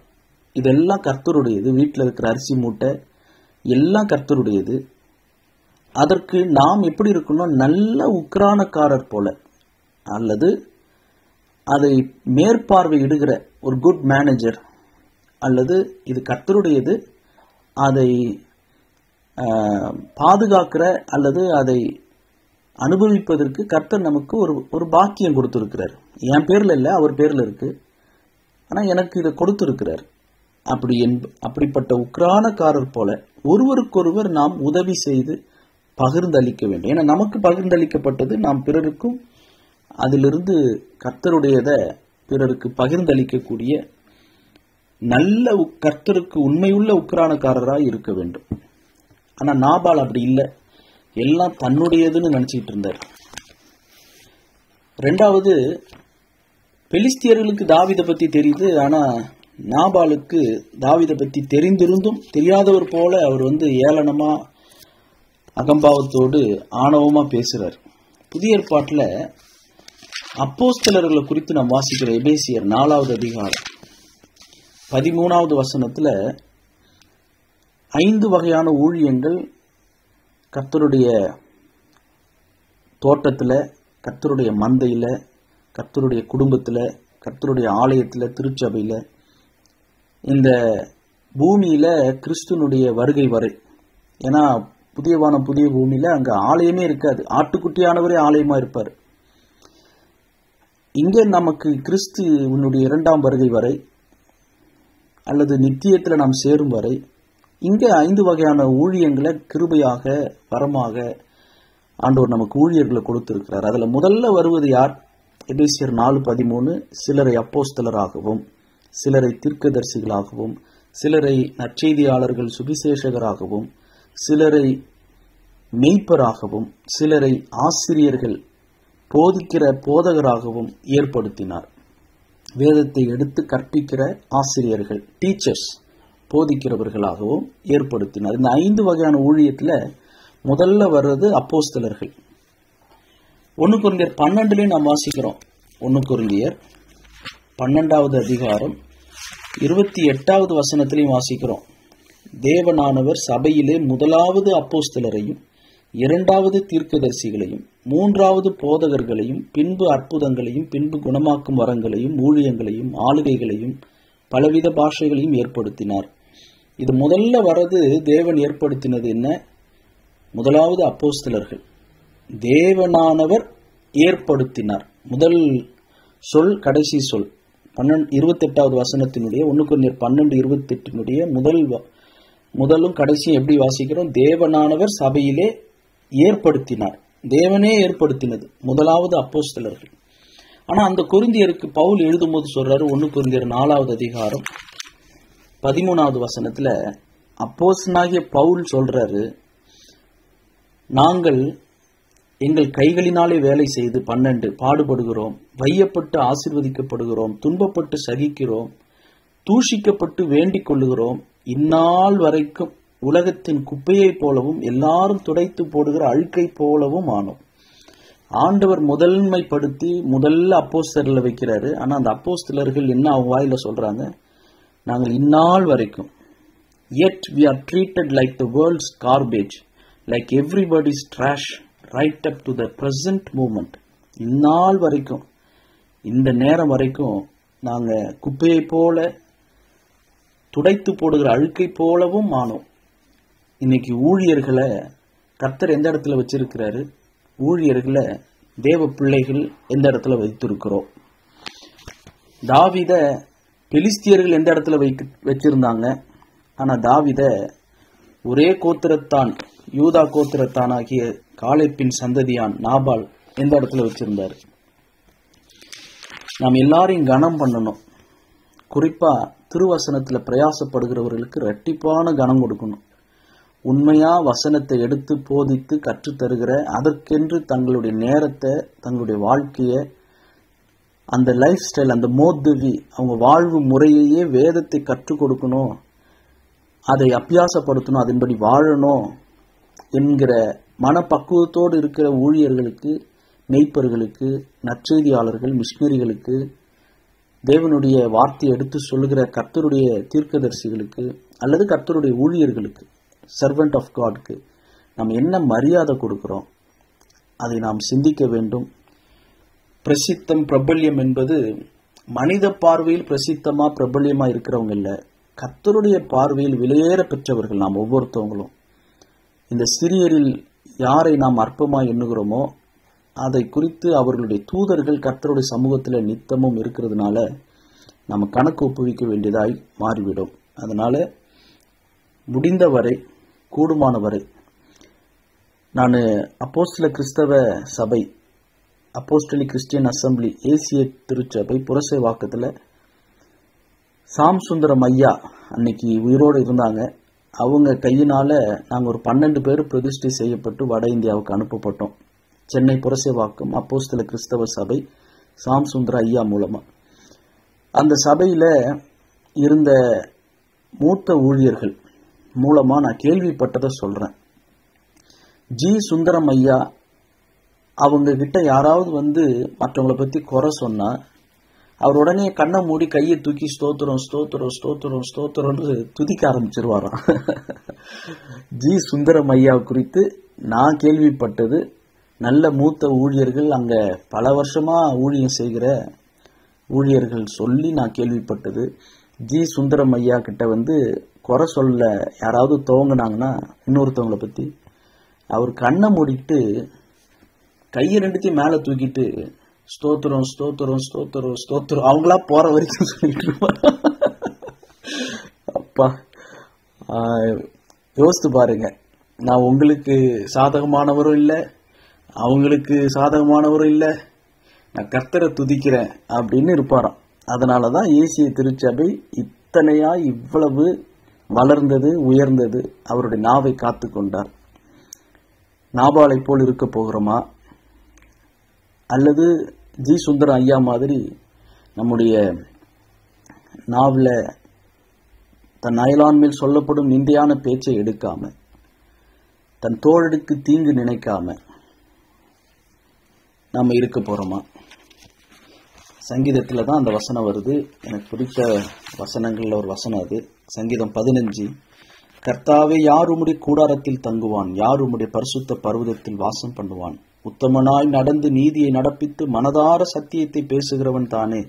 இதெல்லாம் கர்த்தருடையது. வீட்டில் இருக்கிற அரிசி மூட்டை எல்லாம் கர்த்தருடையது. அதற்கு நாம் எப்படி இருக்கணும்? நல்ல உக்ரானக்காரர் போல, அல்லது அதை மேற்பார்வையிடுகிற ஒரு குட் மேனேஜர், அல்லது இது கர்த்தருடையது, அதை பாதுகாக்கிற அல்லது அதை அனுபவிப்பதற்கு கர்த்தர் நமக்கு ஒரு பாக்கியம் கொடுத்திருக்கிறார். என் பேர்ல இல்லை, அவர் பேர்ல இருக்கு, ஆனா எனக்கு இதை கொடுத்திருக்கிறார். அப்படிப்பட்ட உக்ரானக்காரர் போல ஒருவருக்கொருவர் நாம் உதவி செய்து பகிர்ந்தளிக்க வேண்டும். ஏன்னா நமக்கு பகிர்ந்தளிக்கப்பட்டது, நாம் பிறருக்கும் அதிலிருந்து கர்த்தருடையதை பிறருக்கு பகிர்ந்தளிக்கக்கூடிய நல்ல கர்த்தருக்கு உண்மையுள்ள உக்ரானக்காரராய் இருக்க வேண்டும். ஆனா நாபால் அப்படி இல்லை, எல்லாம் தன்னுடையதுன்னு நினைச்சிட்டு இருந்தார். ரெண்டாவது, பெலிஸ்தியர்களுக்கு தாவீதை பத்தி தெரியுது, ஆனா நாபாலுக்கு தாவீதை பத்தி தெரிந்திருந்தும் தெரியாதவர் போல அவர் ஏளனமா, அகம்பாவத்தோடு, ஆணவமா பேசுறார். புதிய ஏற்பாட்டில் அப்போஸ்தலர்களை குறித்து நாம் வாசிக்கிற எபேசியர் 4வது அதிகாரம் 13வது வசனத்துல 5 வகையான ஊழியங்கள் கர்த்தருடைய தோட்டத்துல, கர்த்தருடைய மந்தையில, கர்த்தருடைய குடும்பத்துல, கர்த்தருடைய ஆலயத்துல, திருச்சபையில, இந்த பூமியில கிறிஸ்துனுடைய வருகை வரை. ஏன்னா புதிய வானம் புதிய பூமியில அங்க ஆலயமே இருக்காது, ஆட்டுக்குட்டியானவரே ஆலயமா இருப்பார். இங்க நமக்கு கிறிஸ்து உன்னுடைய 2ஆம் வருகை வரை அல்லது நித்தியத்துல நாம் சேரும் வரை இங்க 5 வகையான ஊழியங்களை கிருபையாக, வரமாக ஆண்டவர் நமக்கு ஊழியர்களை கொடுத்திருக்கிறார். அதுல முதல்ல வருவது யார்? எபேசியர் 4:13, சிலரை அப்போஸ்தலராகவும், சிலரை தீர்க்கதரிசிகளாகவும், சிலரை நற்செய்தியாளர்கள், சுவிசேஷகராகவும், சிலரை மெய்ப்பராகவும், சிலரை ஆசிரியர்கள், போதிக்கிற போதகராகவும் ஏற்படுத்தினார். வேதத்தை எடுத்து கற்பிக்கிற ஆசிரியர்கள், டீச்சர்ஸ், போதிக்கிறவர்களாகவும் ஏற்படுத்தினார். இந்த 5 வகையான ஊழியத்துல முதல்ல வர்றது அப்போஸ்தலர்கள். 1 கொரிந்தியர் 12 நாம் வாசிக்கிறோம். 1 கொரிந்தியர் 12வது அதிகாரம் 28வது வசனத்திலையும் வாசிக்கிறோம். தேவனானவர் சபையிலே முதலாவது அப்போஸ்தலரையும், 2வது தீர்க்கதரிசிகளையும், 3வது போதகர்களையும், பின்பு அற்புதங்களையும், பின்பு குணமாக்கும் வரங்களையும், ஊழியங்களையும், ஆளுகைகளையும், பலவித பாஷைகளையும் ஏற்படுத்தினார். இது முதல்ல வர்றது தேவன் ஏற்படுத்தினது என்ன? முதலாவது அப்போஸ்தலர்கள். தேவனானவர் ஏற்படுத்தினார். முதல் சொல், கடைசி சொல் 28வது வசனத்தினுடைய 1 கொரிந்தியர் 12:28 முதலும் கடைசியும் எப்படி வாசிக்கிறோம்? தேவனானவர் சபையிலே ஏற்படுத்தினார். தேவனே ஏற்படுத்தினது முதலாவது அப்போஸ்தலர்கள். ஆனா அந்த கொரிந்தியருக்கு பவுல் எழுதும்போது சொல்றாரு, 1 கொரிந்தியர் 4வது அதிகாரம் 13வது வசனத்துல அப்போஸ்தலனாகிய பவுல் சொல்றாரு, நாங்கள் எங்கள் கைகளினாலே வேலை செய்து 12 பாடுபடுகிறோம், வையப்பட்டு ஆசீர்வதிக்கப்படுகிறோம், துன்பப்பட்டு சகிக்கிறோம், தூஷிக்கப்பட்டு வேண்டிக் கொள்ளுகிறோம், இந்நாள் வரைக்கும் உலகத்தின் குப்பையை போலவும் எல்லாரும் துடைத்து போடுகிற அழுக்கை போலவும் ஆனோம். ஆண்டவர் முதன்மைப்படுத்தி முதல்ல அப்போஸ்தலர்களை வைக்கிறாரு. ஆனா அந்த அப்போஸ்தலர்கள் என்ன அவங்க வாயில சொல்றாங்க, நாங்கள் இந்நாள் வரைக்கும் yet we are treated like the world's garbage, like everybody's trash right up to the present moment. இந்நாள் வரைக்கும், இந்த நேரம் வரைக்கும் நாங்க குப்பையை போல துடைத்து போடுகிற அழுக்கை போலவும் ஆனோம். இன்னைக்கு ஊழியர்களை கர்த்தர் எந்த இடத்துல வச்சிருக்கிறாரு, ஊழியர்களை தேவ பிள்ளைகள் எந்த இடத்துல வைத்திருக்கிறோம். தாவீத பெலிஸ்தியர்கள் எந்த இடத்துல வச்சிருந்தாங்க, ஆனா தாவீத ஒரே கோத்திரத்தான், யூதா கோத்திரத்தான் ஆகிய காலேப்பின் சந்ததியான் நாபால் எந்த இடத்துல வச்சிருந்தாரு. நாம் எல்லாரையும் கனம் பண்ணணும். குறிப்பா திருவசனத்துல பிரயாசப்படுகிறவர்களுக்கு இரட்டிப்பான கனம் கொடுக்கணும். உண்மையா வசனத்தை எடுத்து போதித்து கற்றுத்தருகிற, அதற்கென்று தங்களுடைய நேரத்தை, தங்களுடைய வாழ்க்கைய, அந்த லைஃப் ஸ்டைல், அந்த மோதுவி, அவங்க வாழ்வு முறையையே வேதத்தை கற்றுக் கொடுக்கணும், அதை அபியாசப்படுத்தணும், அதன்படி வாழணும் என்கிற மனப்பக்குவத்தோடு இருக்கிற ஊழியர்களுக்கு, மெய்ப்பர்களுக்கு, நற்செய்தியாளர்கள், மிஷினரிகளுக்கு, தேவனுடைய வார்த்தையை எடுத்து சொல்லுகிற கர்த்தருடைய தீர்க்கதரிசிகளுக்கு அல்லது கர்த்தருடைய ஊழியர்களுக்கு, சர்வெண்ட் ஆஃப் காட்க்கு நாம் என்ன மரியாதை கொடுக்கிறோம், அதை நாம் சிந்திக்க வேண்டும். பிரசித்தம் பிரபல்யம் என்பது மனித பார்வையில் பிரசித்தமா பிரபல்யமா இருக்கிறவங்க இல்ல, கர்த்தருடைய பார்வையில் விலையேற பெற்றவர்கள் நாம் ஒவ்வொருத்தவங்களும். இந்த சிறியரில் யாரை நாம் அற்பமாய் எண்ணுகிறோமோ அதை குறித்து அவர்களுடைய தூதர்கள் கர்த்தருடைய சமூகத்தில் நித்தமும் இருக்கிறதுனால நம்ம கணக்கு ஒப்புவிக்க வேண்டியதாய் மாறிவிடும். அதனால முடிந்தவரை, கூடுமானவரை, நான் அப்போஸ்தல கிறிஸ்தவ சபை, அப்போஸ்டலிக் கிறிஸ்டியன் அசம்பிளி, ஏசிய திருச்சபை புரசைவாக்கத்தில் சாம் சுந்தரம் ஐயா அன்னைக்கு உயிரோடு இருந்தாங்க. அவங்க கையினால நாங்கள் ஒரு 12 பேர் பிரதிஷ்டை செய்யப்பட்டு வட இந்தியாவுக்கு அனுப்பப்பட்டோம். சென்னை புரசைவாக்கம் அப்போஸ்தல கிறிஸ்தவ சபை சாம் சுந்தர ஐயா மூலமா. அந்த சபையில இருந்த மூத்த ஊழியர்கள் மூலமா நான் கேள்விப்பட்டதை சொல்றேன். ஜி சுந்தரம் ஐயா அவங்க கிட்ட யாராவது வந்து மற்றவங்களை பத்தி குறை சொன்னா அவர் உடனே கண்ணை மூடி கையை தூக்கி ஸ்தோத்திரம் ஸ்தோத்திரம் ஸ்தோத்திரம் ஸ்தோத்திரம்னு துதிக்க ஆரம்பிச்சிருவாராம். ஜி சுந்தரம் ஐயா குறித்து நான் கேள்விப்பட்டது, நல்ல மூத்த ஊழியர்கள், அங்க பல வருஷமா ஊழியம் செய்கிற ஊழியர்கள் சொல்லி நான் கேள்விப்பட்டது. ஜி சுந்தரம் ஐயா கிட்ட வந்து குறை சொல்ல யாராவது துவங்கினாங்கன்னா இன்னொருத்தவங்களை பத்தி, அவர் கண்ணை மூடிட்டு கையை ரெண்டுத்தையும் மேல தூக்கிட்டு ஸ்தோத்திரம் ஸ்தோத்திரம் ஸ்தோத்திரம் ஸ்தோத்திரம் அவங்களா போற வரைக்கும் சொல்லிட்டு இருப்பார். அப்பா, யோசித்து பாருங்க. நான் உங்களுக்கு சாதகமானவரும் இல்லை, அவங்களுக்கு சாதகமானவரும் இல்லை, நான் கர்த்தரை துதிக்கிறேன் அப்படின்னு இருப்பாராம். அதனாலதான் ஏசிய திருச்சபை இத்தனையா இவ்வளவு வளர்ந்தது, உயர்ந்தது. அவருடைய நாவை காத்து கொண்டார். நாபாலை போல் இருக்க போகிறோமா, அல்லது ஜி சுந்தரம் ஐயா மாதிரி நம்முடைய நாவல தன் அயலான் மேல் சொல்லப்படும் நிந்தையான பேச்சை எடுக்காம, தன் தோழனுக்கு தீங்கு நினைக்காம நாம இருக்க போறோமா? சங்கீதத்துல தான் அந்த வசனம் வருது. எனக்கு பிடித்த வசனங்கள்ல ஒரு வசனம் அது. சங்கீதம் 15, கர்த்தாவே யார் உம்முடைய கூடாரத்தில் தங்குவான், யார் உம்முடைய பரிசுத்த பர்வதத்தில் வாசம் பண்ணுவான். உத்தமனாய் நடந்து நீதியை நடப்பித்து மனதார சத்தியத்தை பேசுகிறவன் தானே.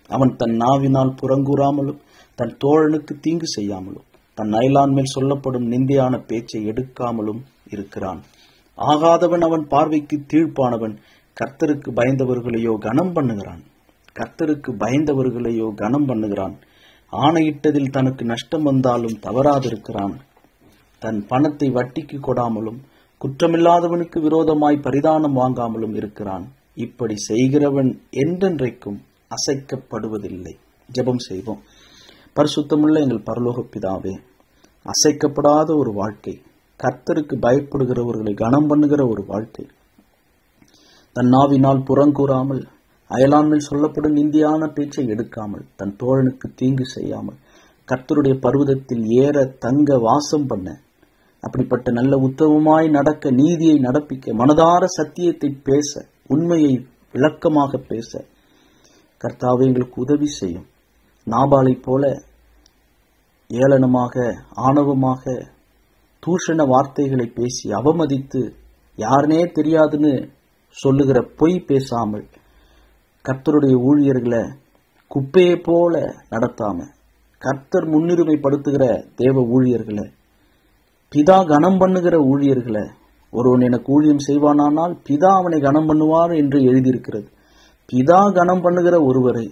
அவன் தன் நாவினால் புறங்கூறாமலும் தன் தோழனுக்கு தீங்கு செய்யாமலும் தன் அயலான் மேல் சொல்லப்படும் நிந்தையான பேச்சை எடுக்காமலும் இருக்கிறான். ஆகாதவன் அவன் பார்வைக்கு தீழ்ப்பானவன். கர்த்தருக்கு பயந்தவர்களையோ கனம் பண்ணுகிறான். கர்த்தருக்கு பயந்தவர்களையோ கனம் பண்ணுகிறான். ஆணையிட்டதில் தனக்கு நஷ்டம் வந்தாலும் தவறாதிருக்கிறான். தன் பணத்தை வட்டிக்கு கொடாமலும் குற்றமில்லாதவனுக்கு விரோதமாய் பரிதானம் வாங்காமலும் இருக்கிறான். இப்படி செய்கிறவன் என்றென்றைக்கும் அசைக்கப்படுவதில்லை. ஜெபம் செய்வோம். பரிசுத்தமுள்ள எங்கள் பரலோக பிதாவே, அசைக்கப்படாத ஒரு வாழ்க்கை, கர்த்தருக்கு பயப்படுகிறவர்களை கனம் பண்ணுகிற ஒரு வாழ்க்கை, தன் நாவினால் புறங்கூறாமல், அயலான்மையில் சொல்லப்படும் நிந்தியான பேச்சை எடுக்காமல், தன் தோழனுக்கு தீங்கு செய்யாமல், கர்த்தருடைய பர்வதத்தில் ஏற தங்க வாசம் பண்ண, அப்படிப்பட்ட நல்ல உத்தமமாய் நடக்க, நீதியை நடப்பிக்க, மனதார சத்தியத்தை பேச, உண்மையை விளக்கமாக பேச கர்த்தாவே எங்களுக்கு உதவி செய்யும். நாபாலை போல ஏளனமாக, ஆணவமாக, தூஷண வார்த்தைகளை பேசி அவமதித்து, யாருனே தெரியாதுன்னு சொல்லுகிற பொய் பேசாமல், கர்த்தருடைய ஊழியர்களை குப்பையை போல நடத்தாம, கர்த்தர் முன்னுரிமைப்படுத்துகிற தேவ ஊழியர்களை, பிதா கனம் பண்ணுகிற ஊழியர்களை, ஒருவன் எனக்கு ஊழியம் செய்வானானால் பிதா அவனை கனம் பண்ணுவார் என்று எழுதியிருக்கிறது. பிதா கனம் பண்ணுகிற ஒருவரை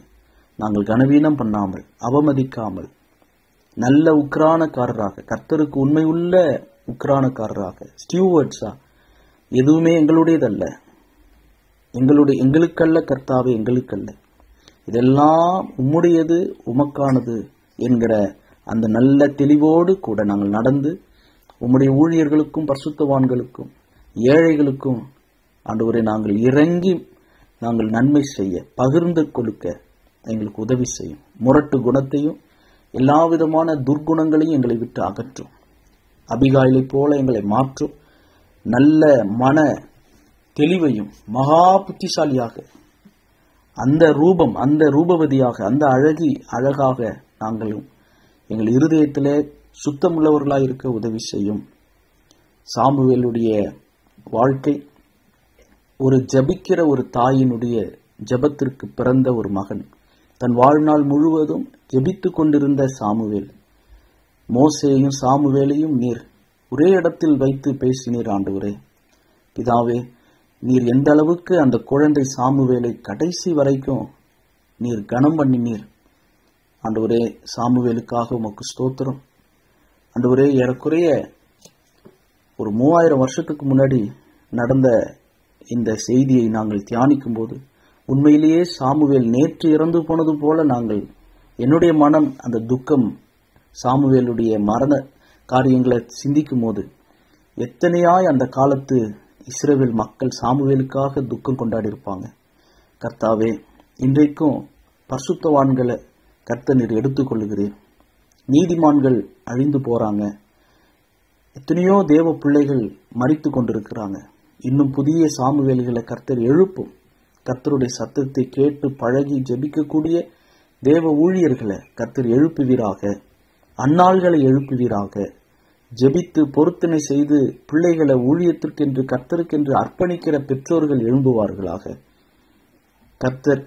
நாங்கள் கனவீனம் பண்ணாமல், அவமதிக்காமல், நல்ல உக்ரானக்காரராக, கர்த்தருக்கு உண்மை உள்ள உக்ரானக்காரராக, ஸ்டியூவர்ட்ஸா, எதுவுமே எங்களுடையதல்ல, எங்களுக்கல்ல கர்த்தாவே, எங்களுக்கல்ல, இதெல்லாம் உம்முடையது, உமக்கானது என்கிற அந்த நல்ல தெளிவோடு கூட நாங்கள் நடந்து, உம்முடைய ஊழியர்களுக்கும் பரிசுத்தவான்களுக்கும் ஏழைகளுக்கும் ஆண்டவரே நாங்கள் இறங்கி நாங்கள் நன்மை செய்ய, பகிர்ந்து கொடுக்க எங்களுக்கு உதவி செய்யும். முரட்டு குணத்தையும் எல்லா விதமான துர்குணங்களையும் எங்களை விட்டு அகற்றும். அபிகாயிலை போல எங்களை மாற்றும். நல்ல மன தெளிவையும் மகா புத்திசாலியாக, அந்த ரூபம், அந்த ரூபவதியாக, அந்த அழகாக நாங்களும் எங்கள் இருதயத்திலே சுத்தமுள்ளவர்களாக இருக்க உதவி செய்யும். சாமுவேலுடைய வாழ்க்கை ஒரு ஜபிக்கிற ஒரு தாயினுடைய ஜபத்திற்கு பிறந்த ஒரு மகன். தன் வாழ்நாள் முழுவதும் ஜபித்து கொண்டிருந்த சாமுவேல், மோசேயையும் சாமுவேலையும் நீர் ஒரே இடத்தில் வைத்து பேசினீர். ஆண்டவரே பிதாவே, நீர் எந்த அளவுக்கு அந்த குழந்தை சாமுவேலை கடைசி வரைக்கும் நீர் கனம் பண்ணினீர். ஆண்டவரே, சாமுவேலுக்காக உமக்கு ஸ்தோத்திரம். ஆண்டவரே, ஏறக்குறைய ஒரு 3000 வருஷத்துக்கு முன்னாடி நடந்த இந்த செய்தியை நாங்கள் தியானிக்கும் போது உண்மையிலேயே சாமுவேல் நேற்று இறந்து போனது போல என்னுடைய மனம் அந்த துக்கம், சாமுவேலுடைய மரண காரியங்களை சிந்திக்கும் போது எத்தனையாய் அந்த காலத்து இஸ்ரவேல் மக்கள் சாமுவேலுக்காக துக்கம் கொண்டாடி இருப்பாங்க. கர்த்தாவே, இன்றைக்கும் பரிசுத்தவான்களை கர்த்தர் நீர் எடுத்துக்கொள்ளுகிறீர். நீதிமான்கள் அழிந்து போறாங்க. எத்தனையோ தேவ பிள்ளைகள் மரித்து கொண்டிருக்கிறாங்க. இன்னும் புதிய சாமுவேல்களை கர்த்தர் எழுப்பும். கர்த்தருடைய சத்தத்தை கேட்டு பழகி ஜெபிக்கக்கூடிய தேவ ஊழியர்களை கர்த்தர் எழுப்புவீராக. அன்னாள்களை எழுப்புவீராக. ஜெபித்து பொருத்தனை செய்து பிள்ளைகளை ஊழியத்திற்கென்று கர்த்தருக்கென்று அர்ப்பணிக்கிற பெற்றோர்கள் எழும்புவார்களாக. கர்த்தர்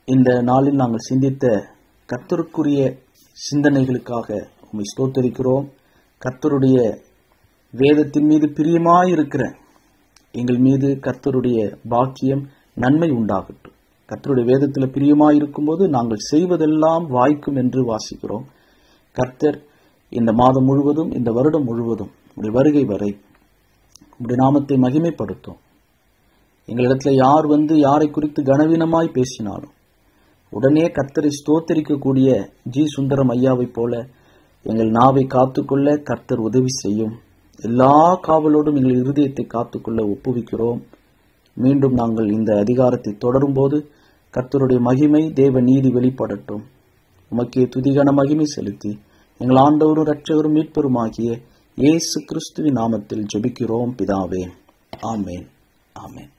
இந்த நாளில் நாங்கள் சிந்தித்த கர்த்தருக்குரிய சிந்தனைகளுக்காக உம்மை ஸ்தோத்தரிக்கிறோம். கர்த்தருடைய வேதத்தின் மீது பிரியமாயிருக்கிற எங்கள் மீது கர்த்தருடைய பாக்கியம், நன்மை உண்டாகட்டும். கர்த்தருடைய வேதத்தில் பிரியமாயிருக்கும் போது நாங்கள் செய்வதெல்லாம் வாய்க்கும் என்று வாசிக்கிறோம். கர்த்தர் இந்த மாதம் முழுவதும், இந்த வருடம் முழுவதும் உடைய வருகை வரை உடைய நாமத்தை மகிமைப்படுத்தும். எங்களிடத்துல யார் வந்து யாரை குறித்து கனவீனமாய் பேசினாலும் உடனே கர்த்தரை ஸ்தோத்தரிக்கக்கூடிய ஜி சுந்தரம் ஐயாவை போல எங்கள் நாவை காத்துக்கொள்ள கர்த்தர் உதவி செய்யும். எல்லா காவலோடும் எங்கள் இருதயத்தை காத்துக்கொள்ள ஒப்புவிக்கிறோம். மீண்டும் நாங்கள் இந்த அதிகாரத்தை தொடரும் போது கர்த்தருடைய மகிமை, தேவ நீதி வெளிப்படட்டும். உமக்கே துதிகன மகிமை செலுத்தி எங்கள் ஆண்டவரும் இரட்சகரும் மீட்பருமாகிய இயேசு கிறிஸ்துவின் நாமத்தில் ஜெபிக்கிறோம் பிதாவே. ஆமேன், ஆமேன்.